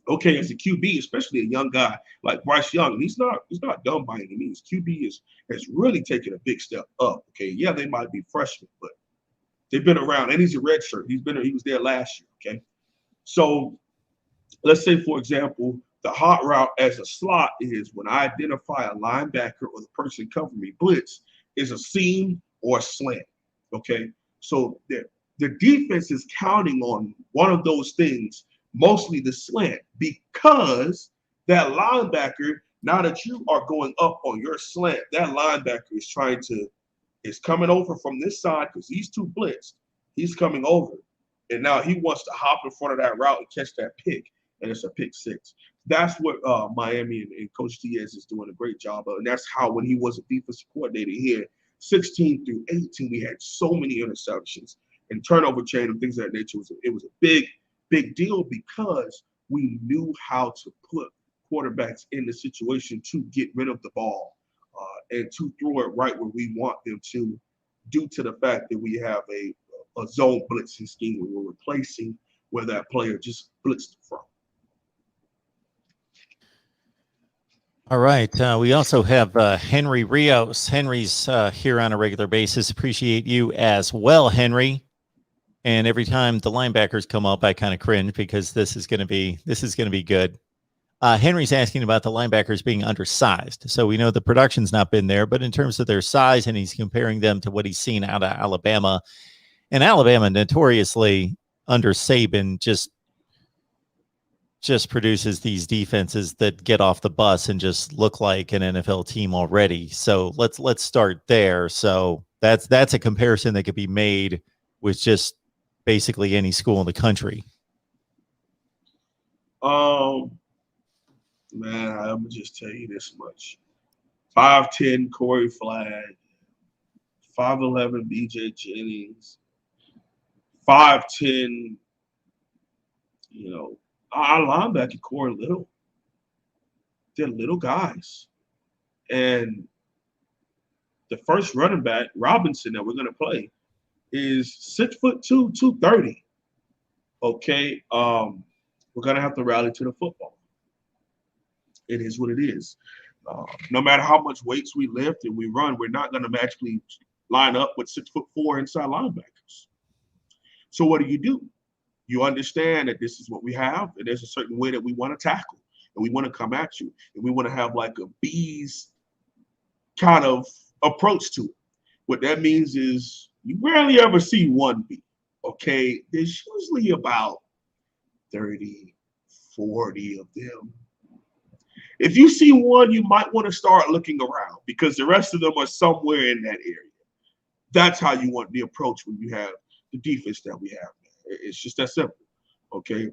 okay, as a QB, especially a young guy like Bryce Young, he's not dumb by any means. QB has really taken a big step up. Okay, yeah, they might be freshmen, but they've been around, and he's a red shirt. He was there last year. Okay, so let's say, for example, the hot route as a slot is when I identify a linebacker or the person covering me blitz is a seam or a slant. Okay, so the defense is counting on one of those things, mostly the slant, because that linebacker, now that you are going up on your slant, that linebacker is coming over from this side because he's too blitzed. He's coming over. And now he wants to hop in front of that route and catch that pick. And it's a pick 6. That's what Miami and Coach Diaz is doing a great job of. And that's how, when he was a defensive coordinator here, 16 through 18, we had so many interceptions and turnover chain and things of that nature. It was a big deal because we knew how to put quarterbacks in the situation to get rid of the ball and to throw it right where we want them to, due to the fact that we have a zone blitzing scheme where we're replacing where that player just blitzed from. All right. We also have Henry Rios. Henry's here on a regular basis. Appreciate you as well, Henry. And every time the linebackers come up, I kind of cringe because this is going to be good. Henry's asking about the linebackers being undersized. So we know the production's not been there, but in terms of their size, and he's comparing them to what he's seen out of Alabama. And Alabama notoriously under Saban just produces these defenses that get off the bus and just look like an NFL team already. So let's start there. So that's a comparison that could be made with just basically any school in the country. Man, I'm gonna just tell you this much: 5'10" Corey Flagg, 5'11" BJ Jennings, 5'10", our linebacker core little. They're little guys. And the first running back, Robinson, that we're going to play is 6'2", 230. Okay. We're going to have to rally to the football. It is what it is. No matter how much weights we lift and we run, we're not going to magically line up with 6'4" inside linebackers. So what do? You understand that this is what we have, and there's a certain way that we want to tackle, and we want to come at you, and we want to have like a bees kind of approach to it. What that means is you rarely ever see one bee, okay? There's usually about 30, 40 of them. If you see one, you might want to start looking around because the rest of them are somewhere in that area. That's how you want the approach when you have the defense that we have. It's just that simple, okay?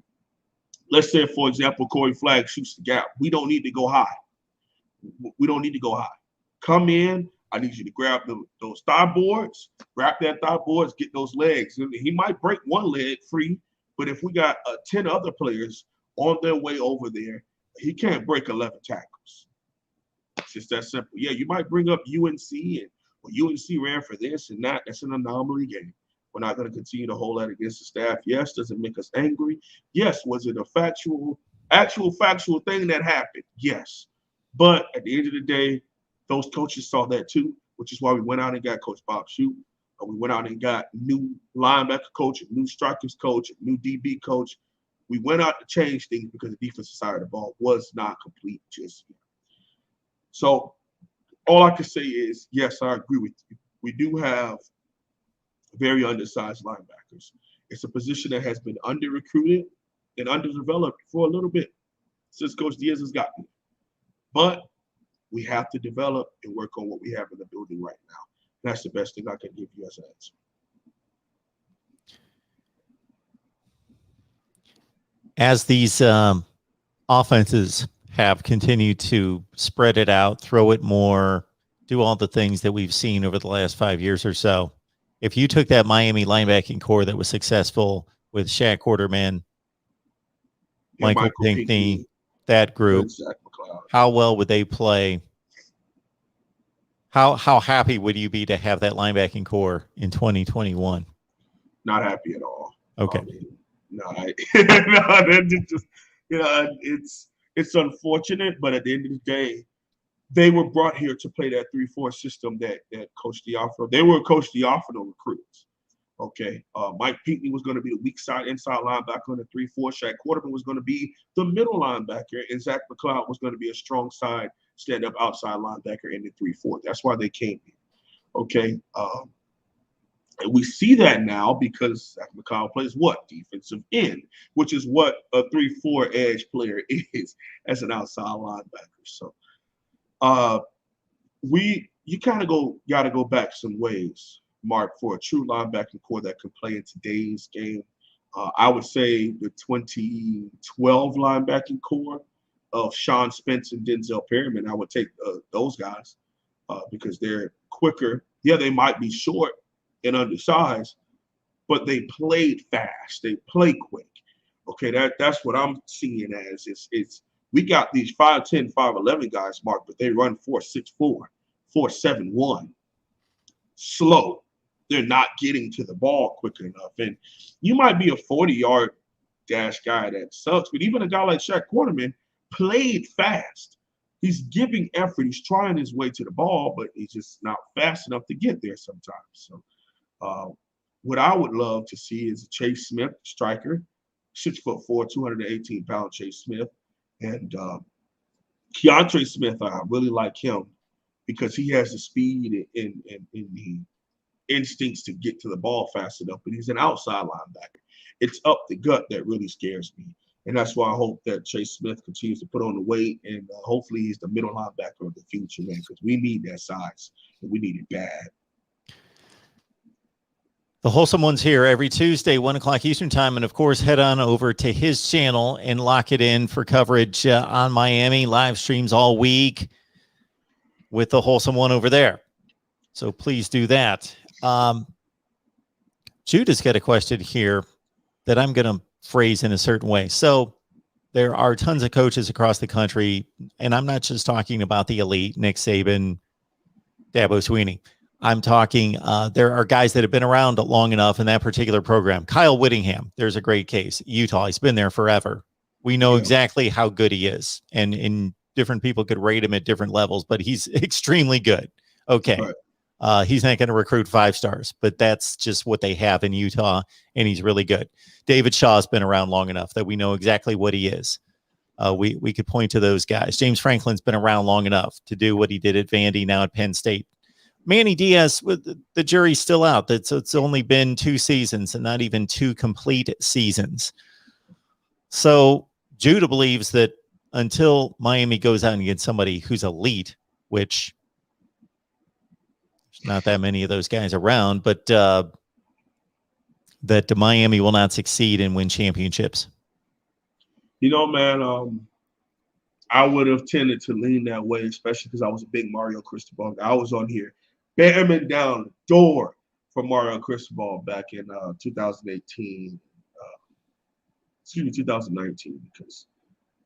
Let's say, for example, Corey Flagg shoots the gap. We don't need to go high. We don't need to go high. Come in. I need you to grab those thigh boards, grab that thigh boards, get those legs. He might break one leg free, but if we got 10 other players on their way over there, he can't break 11 tackles. It's just that simple. Yeah, you might bring up UNC, and UNC ran for this and that. That's an anomaly game. We're not going to continue to hold that against the staff. Yes, does it make us angry? Yes. Was it a actual factual thing that happened? Yes. But at the end of the day, those coaches saw that too, which is why we went out and got Coach Bob Shute. We went out and got new linebacker coach, a new strikers coach, a new DB coach. We went out to change things because the defensive side of the ball was not complete just yet. So all I can say is, yes, I agree with you. We do have very undersized linebackers. It's a position that has been under-recruited and underdeveloped for a little bit since Coach Diaz has gotten it. But we have to develop and work on what we have in the building right now. That's the best thing I can give you as an answer. As these offenses have continued to spread it out, throw it more, do all the things that we've seen over the last 5 years or so, if you took that Miami linebacking core that was successful with Shaq Quarterman, Michael Pinckney, that group, how well would they play? How happy would you be to have that linebacking core in 2021? Not happy at all. Okay. It's unfortunate, but at the end of the day, they were brought here to play that 3-4 system that Coach Diafro. They were Coach Diafro recruits. Okay. Mike Pinckney was going to be the weak side inside linebacker in the 3-4. Shaq Quarterman was going to be the middle linebacker, and Zach McLeod was going to be a strong side, stand-up outside linebacker in the 3-4. That's why they came here. Okay. And we see that now because Zach McLeod plays what? Defensive end, which is what a 3-4 edge player is as an outside linebacker. So you kind of got to go back some ways, Mark, for a true linebacking core that can play in today's game. I would say the 2012 linebacking core of Sean Spence and Denzel Perryman. I would take those guys because they're quicker. Yeah, they might be short and undersized, but they played fast. They play quick. Okay, that's what I'm seeing as it's we got these 5'10", 5'11" guys, Mark, but they run 4.64, 4.71. Slow. They're not getting to the ball quick enough. And you might be a 40-yard dash guy that sucks, but even a guy like Shaq Quarterman played fast. he's giving effort. He's trying his way to the ball, but he's just not fast enough to get there sometimes. So what I would love to see is a Chase Smith, striker, 6'4", 218-pound Chase Smith. And Keontre Smith, I really like him because he has the speed and the instincts to get to the ball fast enough, but he's an outside linebacker. It's up the gut that really scares me. And that's why I hope that Chase Smith continues to put on the weight, and hopefully he's the middle linebacker of the future, man, because we need that size, and we need it bad. The Wholesome One's here every Tuesday, 1 o'clock Eastern time. And, of course, head on over to his channel and lock it in for coverage on Miami. Live streams all week with the Wholesome One over there. So please do that. Judah's got a question here that I'm going to phrase in a certain way. So there are tons of coaches across the country, and I'm not just talking about the elite, Nick Saban, Dabo Swinney. I'm talking, there are guys that have been around long enough in that particular program. Kyle Whittingham, there's a great case. Utah, he's been there forever. We know exactly how good he is, and different people could rate him at different levels, but he's extremely good. Okay. Right. He's not going to recruit 5 stars, but that's just what they have in Utah, and he's really good. David Shaw's been around long enough that we know exactly what he is. We could point to those guys. James Franklin's been around long enough to do what he did at Vandy, now at Penn State. Manny Diaz, the jury's still out. It's only been 2 seasons and not even 2 complete seasons. So Judah believes that until Miami goes out and gets somebody who's elite, which there's not that many of those guys around, but that Miami will not succeed and win championships. You know, man, I would have tended to lean that way, especially because I was a big Mario Cristobal guy. I was on here bamming down the door for Mario Cristobal back in 2019, 2019, because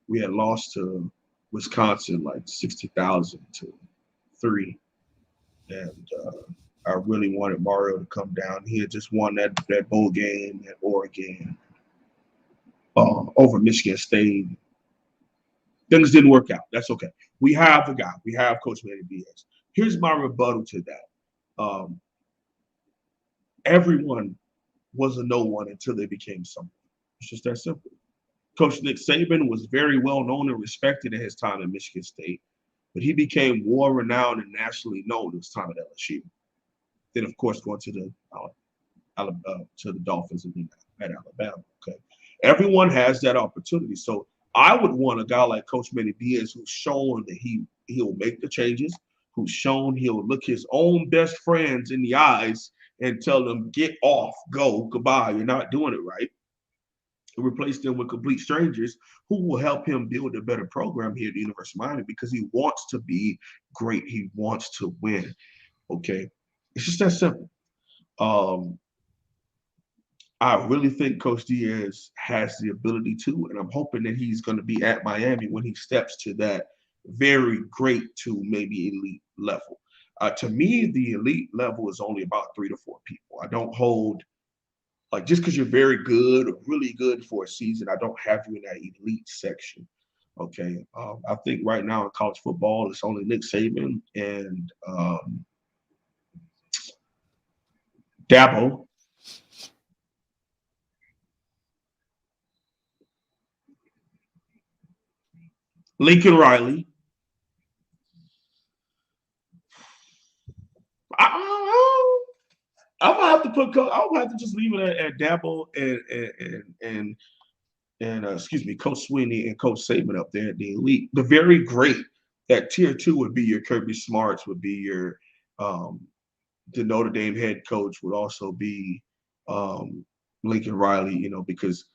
we had lost to Wisconsin like 60,000 to 3. And I really wanted Mario to come down. He had just won that bowl game at Oregon over Michigan State. Things didn't work out. That's okay. We have the guy. We have Coach Manny Diaz. Here's my rebuttal to that. Everyone was a no one until they became someone. It's just that simple. Coach Nick Saban was very well known and respected in his time at Michigan State, but he became more renowned and nationally known in his time at LSU. Then, of course, going to the Dolphins and then at Alabama. Okay, everyone has that opportunity. So I would want a guy like Coach Manny Diaz who's shown that he'll make the changes, who's shown he'll look his own best friends in the eyes and tell them, get off, go, goodbye, you're not doing it right. And replace them with complete strangers who will help him build a better program here at the University of Miami because he wants to be great. He wants to win. Okay. It's just that simple. I really think Coach Diaz has the ability to, and I'm hoping that he's going to be at Miami when he steps to that very great to maybe elite level. To me, the elite level is only about 3 to 4 people. I don't hold, like, just because you're very good or really good for a season, I don't have you in that elite section. Okay. I think right now in college football, it's only Nick Saban and Dabo. Lincoln Riley. I'm gonna have to I'm gonna have to just leave it at Dabo and Coach Swinney and Coach Saban up there at the elite. The very great. That tier 2 would be your Kirby Smarts, would be your the Notre Dame head coach, would also be Lincoln Riley. Because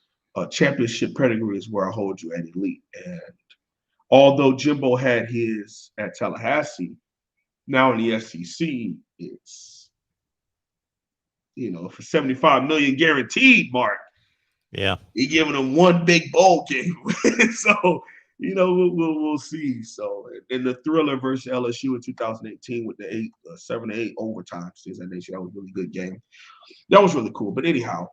championship pedigree is where I hold you at elite. And although Jimbo had his at Tallahassee, now in the SEC, it's, for $75 million guaranteed, Mark. Yeah. He giving them one big bowl game. So, we'll see. So, in the thriller versus LSU in 2018 with the 7-8 overtime, things of that nature, that was a really good game. That was really cool. But anyhow,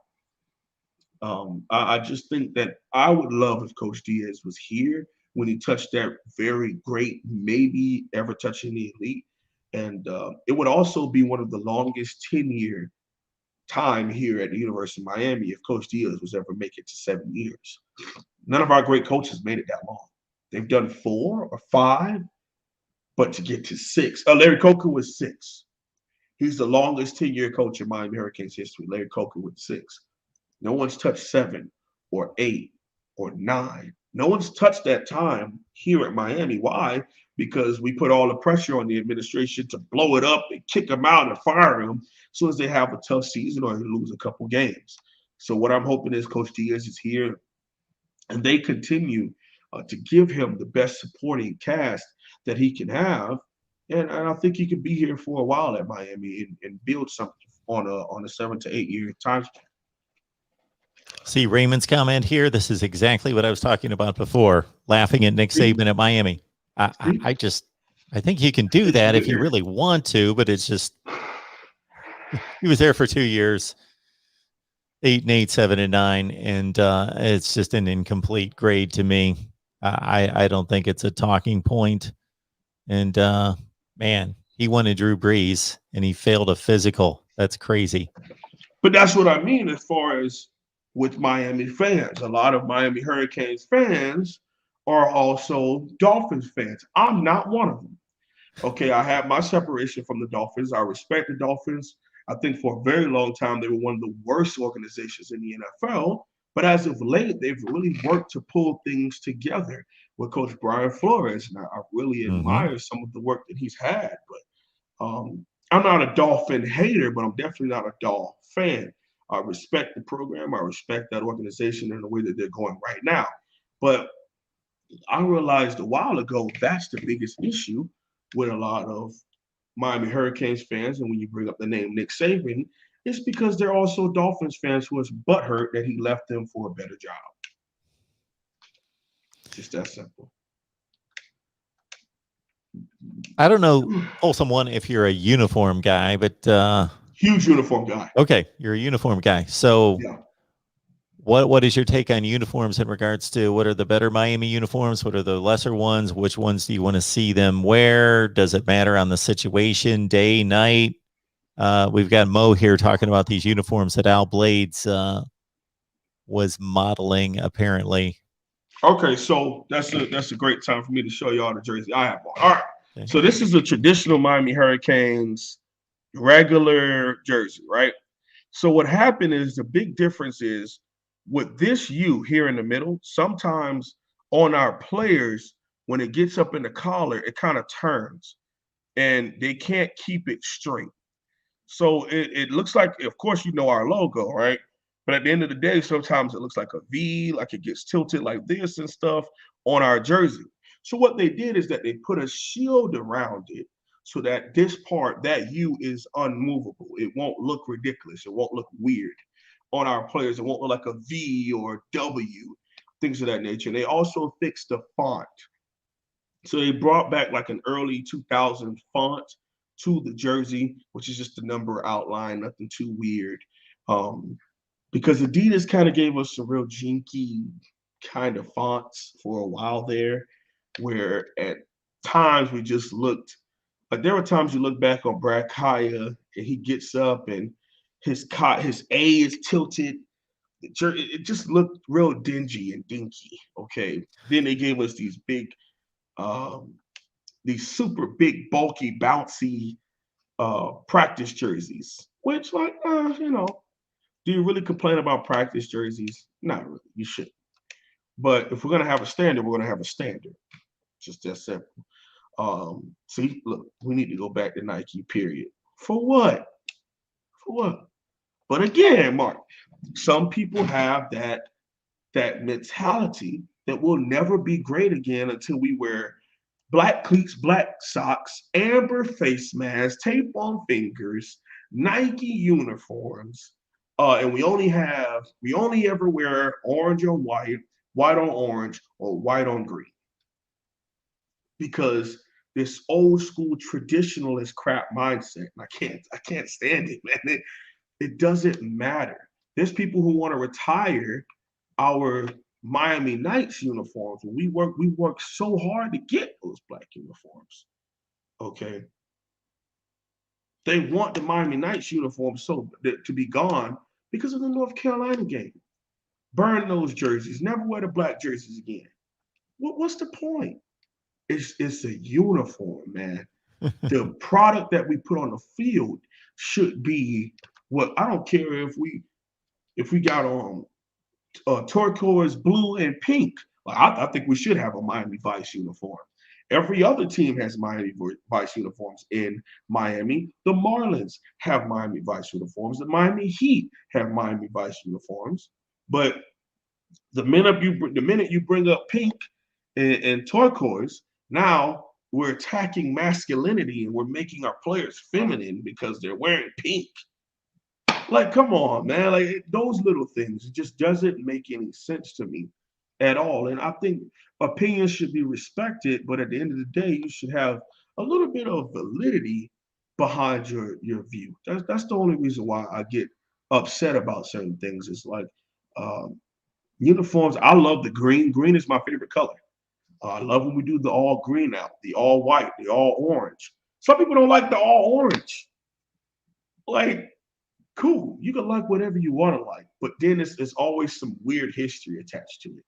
I just think that I would love if Coach Diaz was here when he touched that very great, maybe ever touching the elite. And it would also be one of the longest 10-year time here at the University of Miami if Coach Diaz was ever make it to 7 years. None of our great coaches made it that long. They've done 4 or 5, but to get to 6. Larry Coker was 6. He's the longest 10-year coach in Miami Hurricanes history. Larry Coker with 6. No one's touched 7 or 8 or 9. No one's touched that time here at Miami. Why? Because we put all the pressure on the administration to blow it up and kick them out and fire them as soon as they have a tough season or they lose a couple games. So what I'm hoping is Coach Diaz is here and they continue to give him the best supporting cast that he can have. And I think he could be here for a while at Miami and build something on a 7 to 8 year time span. See Raymond's comment here. This is exactly what I was talking about before, laughing at Nick Saban at Miami. I think you can do that if you really want to, but it's just, he was there for 2 years, 8-8, 7-9, and it's just an incomplete grade to me. I don't think it's a talking point. And man, he wanted Drew Brees and he failed a physical. That's crazy. But that's what I mean as far as with Miami fans. A lot of Miami Hurricanes fans are also Dolphins fans. I'm not one of them. Okay, I have my separation from the Dolphins. I respect the Dolphins. I think for a very long time, they were one of the worst organizations in the NFL. But as of late, they've really worked to pull things together with Coach Brian Flores. And I really admire some of the work that he's had. But I'm not a Dolphin hater, but I'm definitely not a Dolphin fan. I respect the program. I respect that organization and the way that they're going right now. But I realized a while ago that's the biggest issue with a lot of Miami Hurricanes fans. And when you bring up the name Nick Saban, it's because they're also Dolphins fans who is butthurt that he left them for a better job. Just that simple. I don't know, someone if you're a uniform guy, but huge uniform guy. Okay, you're a uniform guy. So yeah. What is your take on uniforms in regards to what are the better Miami uniforms? What are the lesser ones? Which ones do you want to see them wear? Does it matter on the situation, day, night? We've got Mo here talking about these uniforms that Al Blades was modeling, apparently. Okay, so that's a great time for me to show you all the jersey I have on. All right, okay. So this is a traditional Miami Hurricanes regular jersey, right? So what happened is the big difference is with this U here in the middle, sometimes on our players, when it gets up in the collar, it kind of turns and they can't keep it straight. So it looks like, of course, you know our logo, right? But at the end of the day, sometimes it looks like a V, like it gets tilted like this and stuff on our jersey. So what they did is that they put a shield around it so that this part, that U, is unmovable. It won't look ridiculous. It won't look weird on our players. It won't look like a V or W, things of that nature. They also fixed the font. So they brought back like an early 2000 font to the jersey, which is just the number outline, nothing too weird. Because Adidas kind of gave us some real jinky kind of fonts for a while there, where at times we just looked like there were times you look back on Brad Kaya and he gets up and his A is tilted. It just looked real dingy and dinky. Okay. Then they gave us these big, these super big, bulky, bouncy practice jerseys, which like, do you really complain about practice jerseys? Not really. You shouldn't. But if we're going to have a standard, we're going to have a standard. Just that simple. See, look, we need to go back to Nike, period. For what? For what? But again, Mark, some people have that mentality that we'll never be great again until we wear black cleats, black socks, amber face masks, tape on fingers, Nike uniforms, and we only ever wear orange on white, white on orange, or white on green. Because this old school traditionalist crap mindset, and I can't stand it, man. It doesn't matter. There's people who want to retire our Miami Knights uniforms, we work so hard to get those black uniforms. Okay. They want the Miami Knights uniforms to be gone because of the North Carolina game. Burn those jerseys. Never wear the black jerseys again. What's the point? It's a uniform, man. The product that we put on the field should be what I don't care if we got on turquoise, blue, and pink. I think we should have a Miami Vice uniform. Every other team has Miami Vice uniforms in Miami. The Marlins have Miami Vice uniforms. The Miami Heat have Miami Vice uniforms. But the minute you bring up pink and turquoise, now we're attacking masculinity and we're making our players feminine because they're wearing pink. Like, come on, man. Like, those little things, it just doesn't make any sense to me at all. And I think opinions should be respected, but at the end of the day, you should have a little bit of validity behind your view. That's the only reason why I get upset about certain things. It's like uniforms. I love the green. Green is my favorite color. I love when we do the all green out, the all white, the all orange. Some people don't like the all orange. Like, cool, you can like whatever you want to like, but then it's always some weird history attached to it.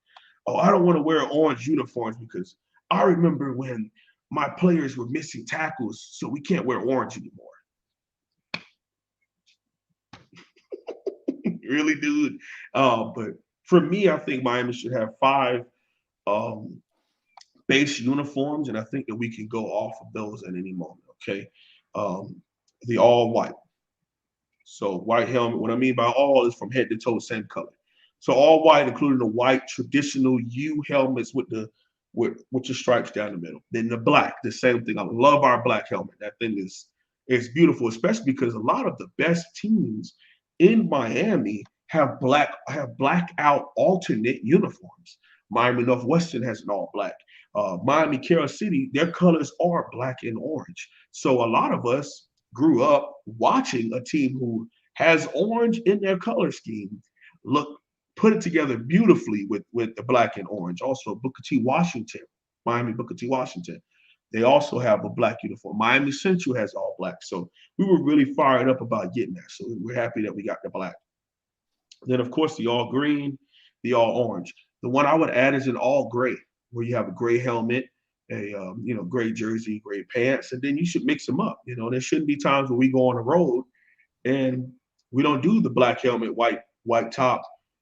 Oh, I don't want to wear orange uniforms because I remember when my players were missing tackles, so we can't wear orange anymore. Really, dude? But for me, I think Miami should have 5 base uniforms, and I think that we can go off of those at any moment, okay? The all white. So white helmet, what I mean by all is from head to toe, same color. So all white, including the white traditional U helmets with the stripes down the middle. Then the black, the same thing. I love our black helmet. That thing is beautiful, especially because a lot of the best teams in Miami have blackout alternate uniforms. Miami Northwestern has an all black. Miami Carol City, their colors are black and orange. So a lot of us grew up watching a team who has orange in their color scheme put it together beautifully with the black and orange. Also, Booker T. Washington, Miami Booker T. Washington, they also have a black uniform. Miami Central has all black. So we were really fired up about getting that. So we're happy that we got the black. Then, of course, the all green, the all orange. The one I would add is an all gray, where you have a gray helmet, a gray jersey, gray pants, and then you should mix them up. There shouldn't be times where we go on the road and we don't do the black helmet, white top,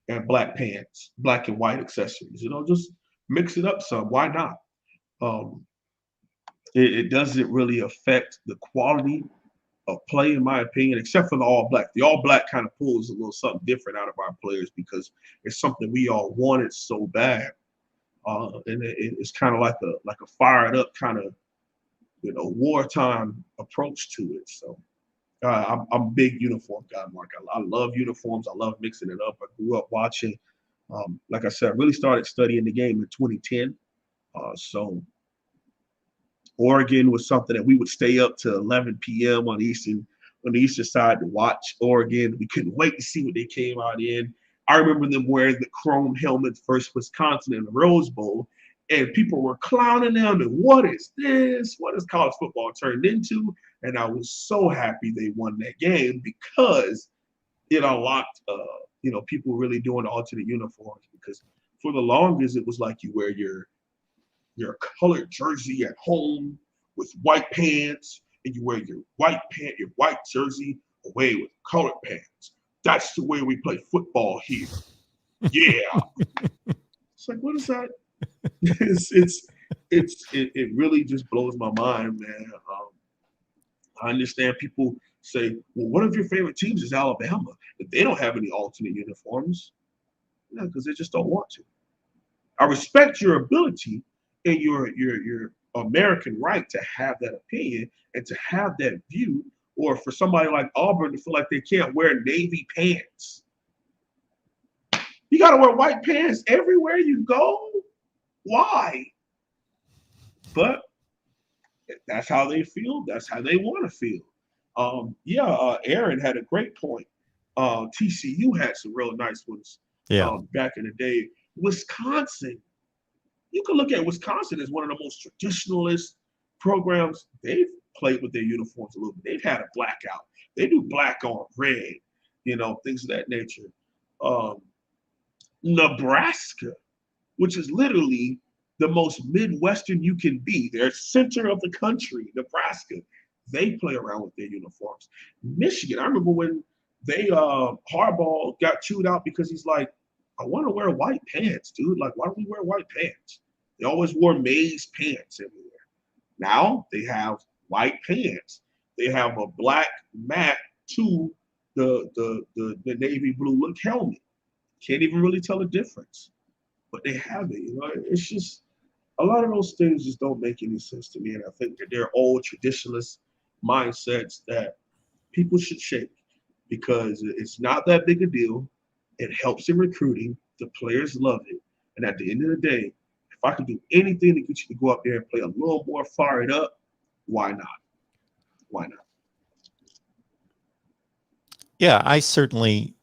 and black pants, black and white accessories. Just mix it up some. Why not? It doesn't really affect the quality of play, in my opinion, except for the all black. The all black kind of pulls a little something different out of our players because it's something we all wanted so bad. And it's kind of like a fired up kind of wartime approach to it. So I'm a big uniform guy, Mark. I love uniforms. I love mixing it up. I grew up watching. Like I said, I really started studying the game in 2010. So Oregon was something that we would stay up to 11 p.m. on the eastern side to watch Oregon. We couldn't wait to see what they came out in. I remember them wearing the chrome helmets versus Wisconsin in the Rose Bowl, and people were clowning them. And what is this? What has college football turned into? And I was so happy they won that game because it unlocked, people really doing alternate uniforms. Because for the longest, it was like you wear your colored jersey at home with white pants, and you wear your white jersey away with colored pants. That's the way we play football here. Yeah. It's like, what is that? It really just blows my mind, man. I understand people say, well, one of your favorite teams is Alabama. If they don't have any alternate uniforms, because they just don't want to. I respect your ability and your American right to have that opinion and to have that view, or for somebody like Auburn to feel like they can't wear navy pants. You got to wear white pants everywhere you go? Why? But that's how they feel. That's how they want to feel. Aaron had a great point. TCU had some real nice ones Yeah. back in the day. Wisconsin, you can look at Wisconsin as one of the most traditionalist programs. They've played with their uniforms a little bit. They've had a blackout. They do black on red, things of that nature. Um, Nebraska, which is literally the most Midwestern you can be. They're center of the country, Nebraska. They play around with their uniforms. Michigan, I remember when Harbaugh got chewed out because he's like, I want to wear white pants, dude. Like, why don't we wear white pants? They always wore maize pants everywhere. Now they have white pants. They have a black mat to the navy blue look helmet. Can't even really tell the difference, but they have it. It's just a lot of those things just don't make any sense to me, and I think that they're old traditionalist mindsets that people should shake because it's not that big a deal. It helps in recruiting. The players love it, and at the end of the day, if I can do anything to get you to go up there and play a little more fired up, why not? Why not? Yeah, I certainly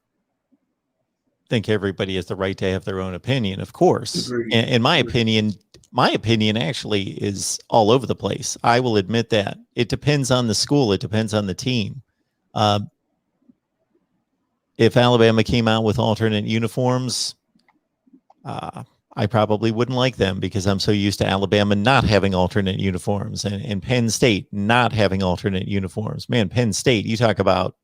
think everybody has the right to have their own opinion, of course. In my opinion actually is all over the place. I will admit that. It depends on the school. It depends on the team. If Alabama came out with alternate uniforms, I probably wouldn't like them because I'm so used to Alabama not having alternate uniforms and Penn State not having alternate uniforms. Man, Penn State, you talk about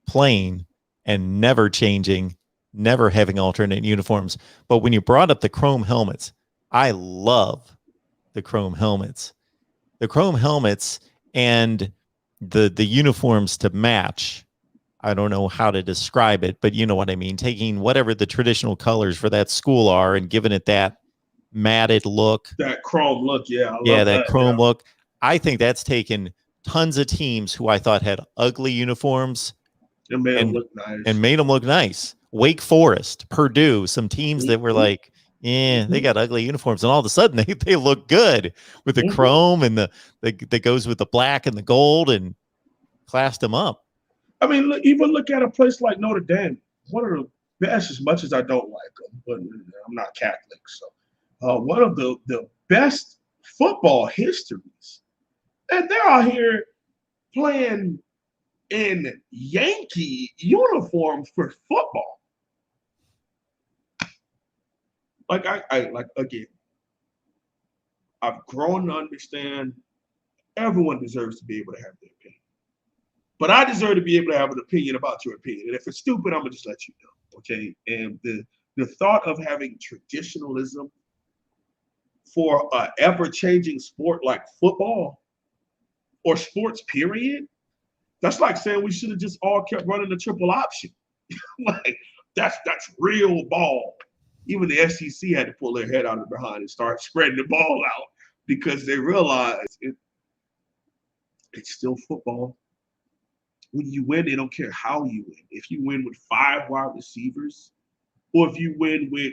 playing and never changing, never having alternate uniforms. But when you brought up the chrome helmets, I love the chrome helmets. The chrome helmets and the uniforms to match. I don't know how to describe it, but you know what I mean. Taking whatever the traditional colors for that school are and giving it that matted look. That chrome look, yeah. I love that chrome look. I think that's taken tons of teams who I thought had ugly uniforms and made them look nice. And made them look nice. Wake Forest, Purdue, some teams that were like, they got ugly uniforms, and all of a sudden they look good with the chrome and that goes with the black and the gold and classed them up. I mean, even look at a place like Notre Dame, one of the best, as much as I don't like them, but I'm not Catholic, so one of the best football histories, and they're out here playing in Yankee uniforms for football. Like again, I've grown to understand everyone deserves to be able to have their opinion. But I deserve to be able to have an opinion about your opinion. And if it's stupid, I'm gonna just let you know. Okay. And the thought of having traditionalism for an ever-changing sport like football or sports period, that's like saying we should have just all kept running the triple option. Like that's real ball. Even the SEC had to pull their head out of behind and start spreading the ball out because they realized it's still football. When you win, they don't care how you win. If you win with 5 wide receivers, or if you win with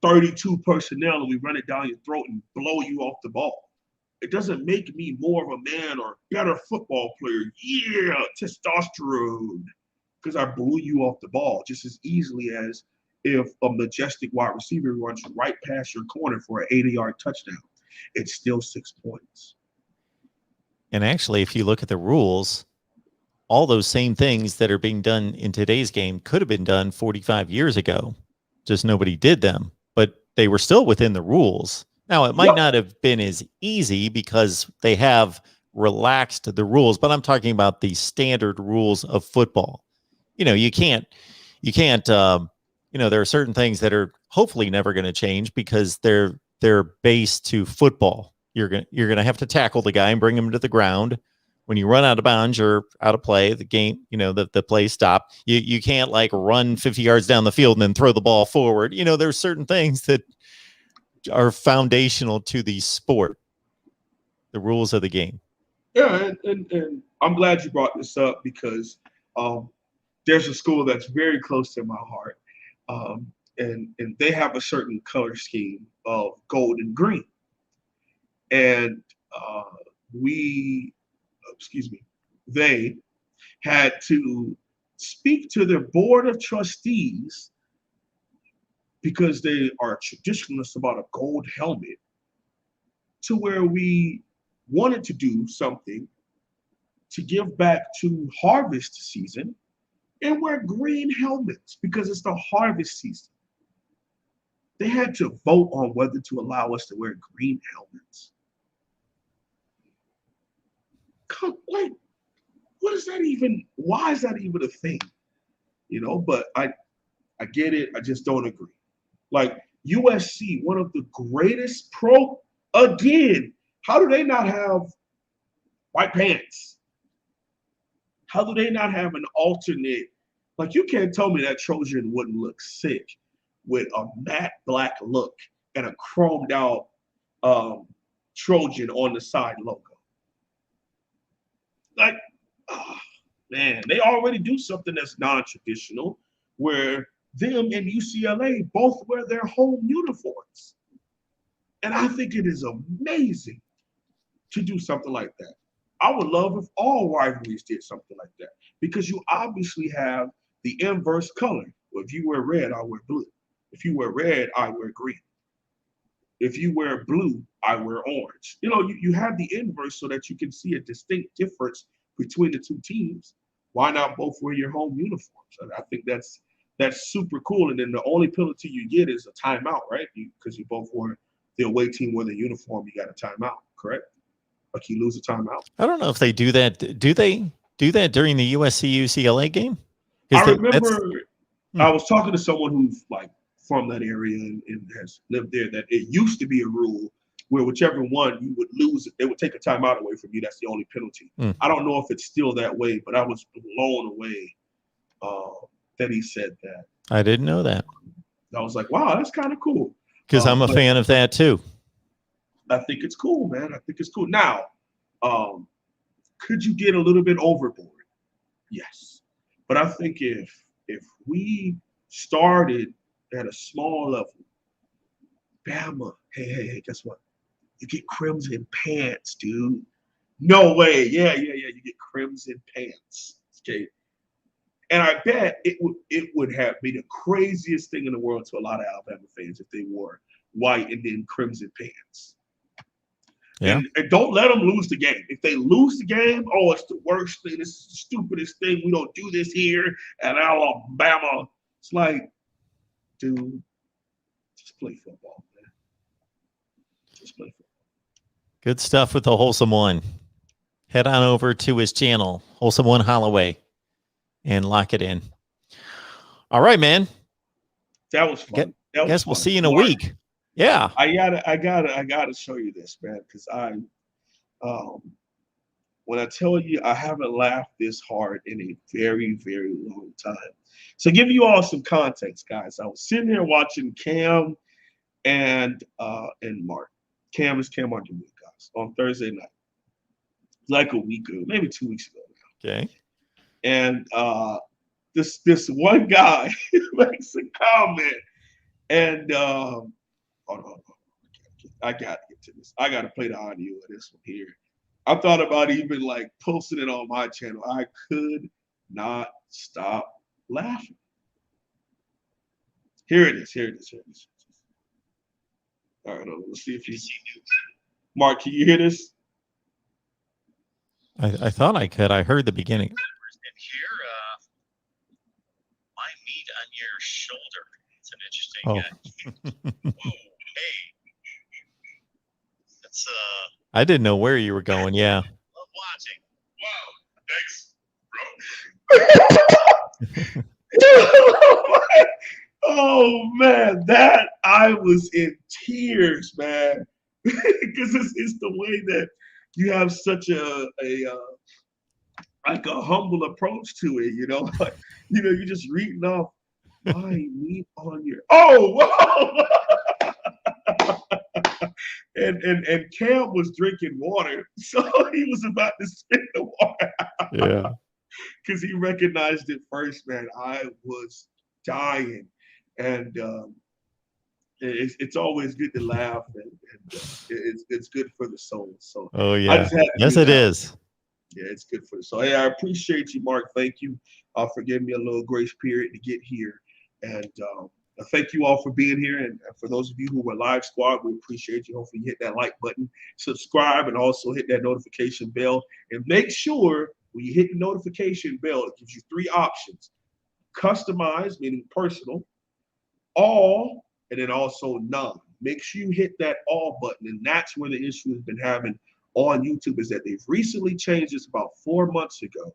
32 personnel and we run it down your throat and blow you off the ball, it doesn't make me more of a man or better football player. Yeah, testosterone, because I blew you off the ball just as easily as if a majestic wide receiver runs right past your corner for an 80-yard touchdown. It's still 6 points. And actually, if you look at the rules, all those same things that are being done in today's game could have been done 45 years ago. Just nobody did them, but they were still within the rules. Now, it might not have been as easy because they have relaxed the rules, but I'm talking about the standard rules of football. You can't, there are certain things that are hopefully never going to change because they're based to football. You're going to have to tackle the guy and bring him to the ground. When you run out of bounds, you're out of play. The game, the play stopped. You can't like run 50 yards down the field and then throw the ball forward. There's certain things that are foundational to the sport, the rules of the game. Yeah, and I'm glad you brought this up because there's a school that's very close to my heart, and they have a certain color scheme of gold and green, and they had to speak to their board of trustees because they are traditionalists about a gold helmet, to where we wanted to do something to give back to harvest season and wear green helmets because it's the harvest season. They had to vote on whether to allow us to wear green helmets. Like, what is that even? Why is that even a thing? But I get it. I just don't agree. Like USC, one of the greatest again, how do they not have white pants? How do they not have an alternate? Like, you can't tell me that Trojan wouldn't look sick with a matte black look and a chromed out Trojan on the side logo. Like, oh, man, they already do something that's non-traditional, where them and UCLA both wear their home uniforms. And I think it is amazing to do something like that. I would love if all rivalries did something like that, because you obviously have the inverse color. Well, if you wear red, I wear blue. If you wear red, I wear green. If you wear blue, I wear orange. You have the inverse so that you can see a distinct difference between the two teams. Why not both wear your home uniforms? I think that's super cool. And then the only penalty you get is a timeout, right? Because you both wore the away team wear the uniform, you got a timeout, correct? Like, you lose a timeout. I don't know if they do that. Do they do that during the USC UCLA game? I remember I was talking to someone who's like from that area and has lived there, that it used to be a rule where whichever one you would lose, they would take a timeout away from you. That's the only penalty. I don't know if it's still that way, but I was blown away that he said that. I didn't know that. I was like, wow, that's kind of cool. Because I'm a fan of that too. I think it's cool, man. I think it's cool. Now, could you get a little bit overboard? Yes. But I think if we started at a small level, Bama, hey, guess what? You get crimson pants, dude. No way. Yeah. You get crimson pants. Okay. And I bet it would have been the craziest thing in the world to a lot of Alabama fans if they wore white and then crimson pants. Yeah. And don't let them lose the game. If they lose the game, it's the worst thing. This is the stupidest thing. We don't do this here at Alabama. It's like, dude, just play football, man. Just play football. Good stuff with the Wholesome One. Head on over to his channel, Wholesome One Holloway, and lock it in. All right, man. That was fun. Guess we'll see you in a week. Yeah. I gotta show you this, man, because when I tell you I haven't laughed this hard in a very, very long time. So give you all some context, guys. I was sitting here watching Cam and Mark. Cam Underwood, guys, on Thursday night. Like a week ago, maybe 2 weeks ago now. Okay. And this one guy makes a comment, and hold on. I gotta get to this. I gotta play the audio of this one here. I thought about even like posting it on my channel. I could not stop laughing. Here it is. All right, let's see if you see. Mark, can you hear this? I thought I could. I heard the beginning. And here, my meat on your shoulder. It's an interesting. Whoa, hey, that's I didn't know where you were going. Yeah. Love watching. Wow, thanks, bro. Oh man, that I was in tears, man, because it's the way that you have such a humble approach to it, like, you're just reading off my meat on your whoa. and Cam was drinking water, so he was about to spit the water out. Yeah, because he recognized it first, man. I was dying, and it's always good to laugh, and it's good for the soul. So yeah, yes, it is. Yeah, it's good for the soul. Hey, I appreciate you, Mark. Thank you for giving me a little grace period to get here, and thank you all for being here. And for those of you who were live squad, we appreciate you. Hopefully you hit that like button, subscribe, and also hit that notification bell. And make sure when you hit the notification bell, it gives you 3 options: customize, meaning personal, all, and then also none. Make sure you hit that all button. And that's where the issue has been having on YouTube, is that they've recently changed this about 4 months ago.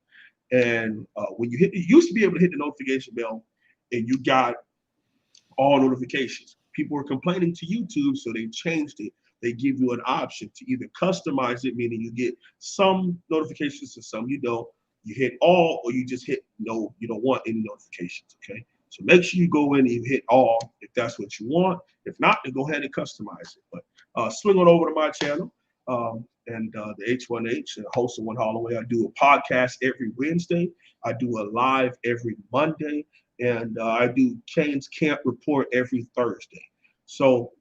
And when you used to be able to hit the notification bell and you got all notifications. People were complaining to YouTube, so they changed it. They give you an option to either customize it, meaning you get some notifications and some you don't. You hit all, or you just hit no, you don't want any notifications, okay? So make sure you go in and you hit all if that's what you want. If not, then go ahead and customize it. But swing on over to my channel and the H1H, host of One Holloway. I do a podcast every Wednesday. I do a live every Monday. And I do Kane's Camp Report every Thursday. So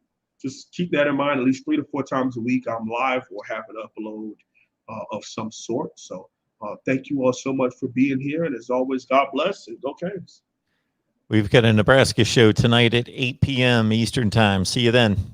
just keep that in mind. At least 3 to 4 times a week, I'm live or have an upload of some sort. So thank you all so much for being here. And as always, God bless and go Canes. We've got a Nebraska show tonight at 8 p.m. Eastern time. See you then.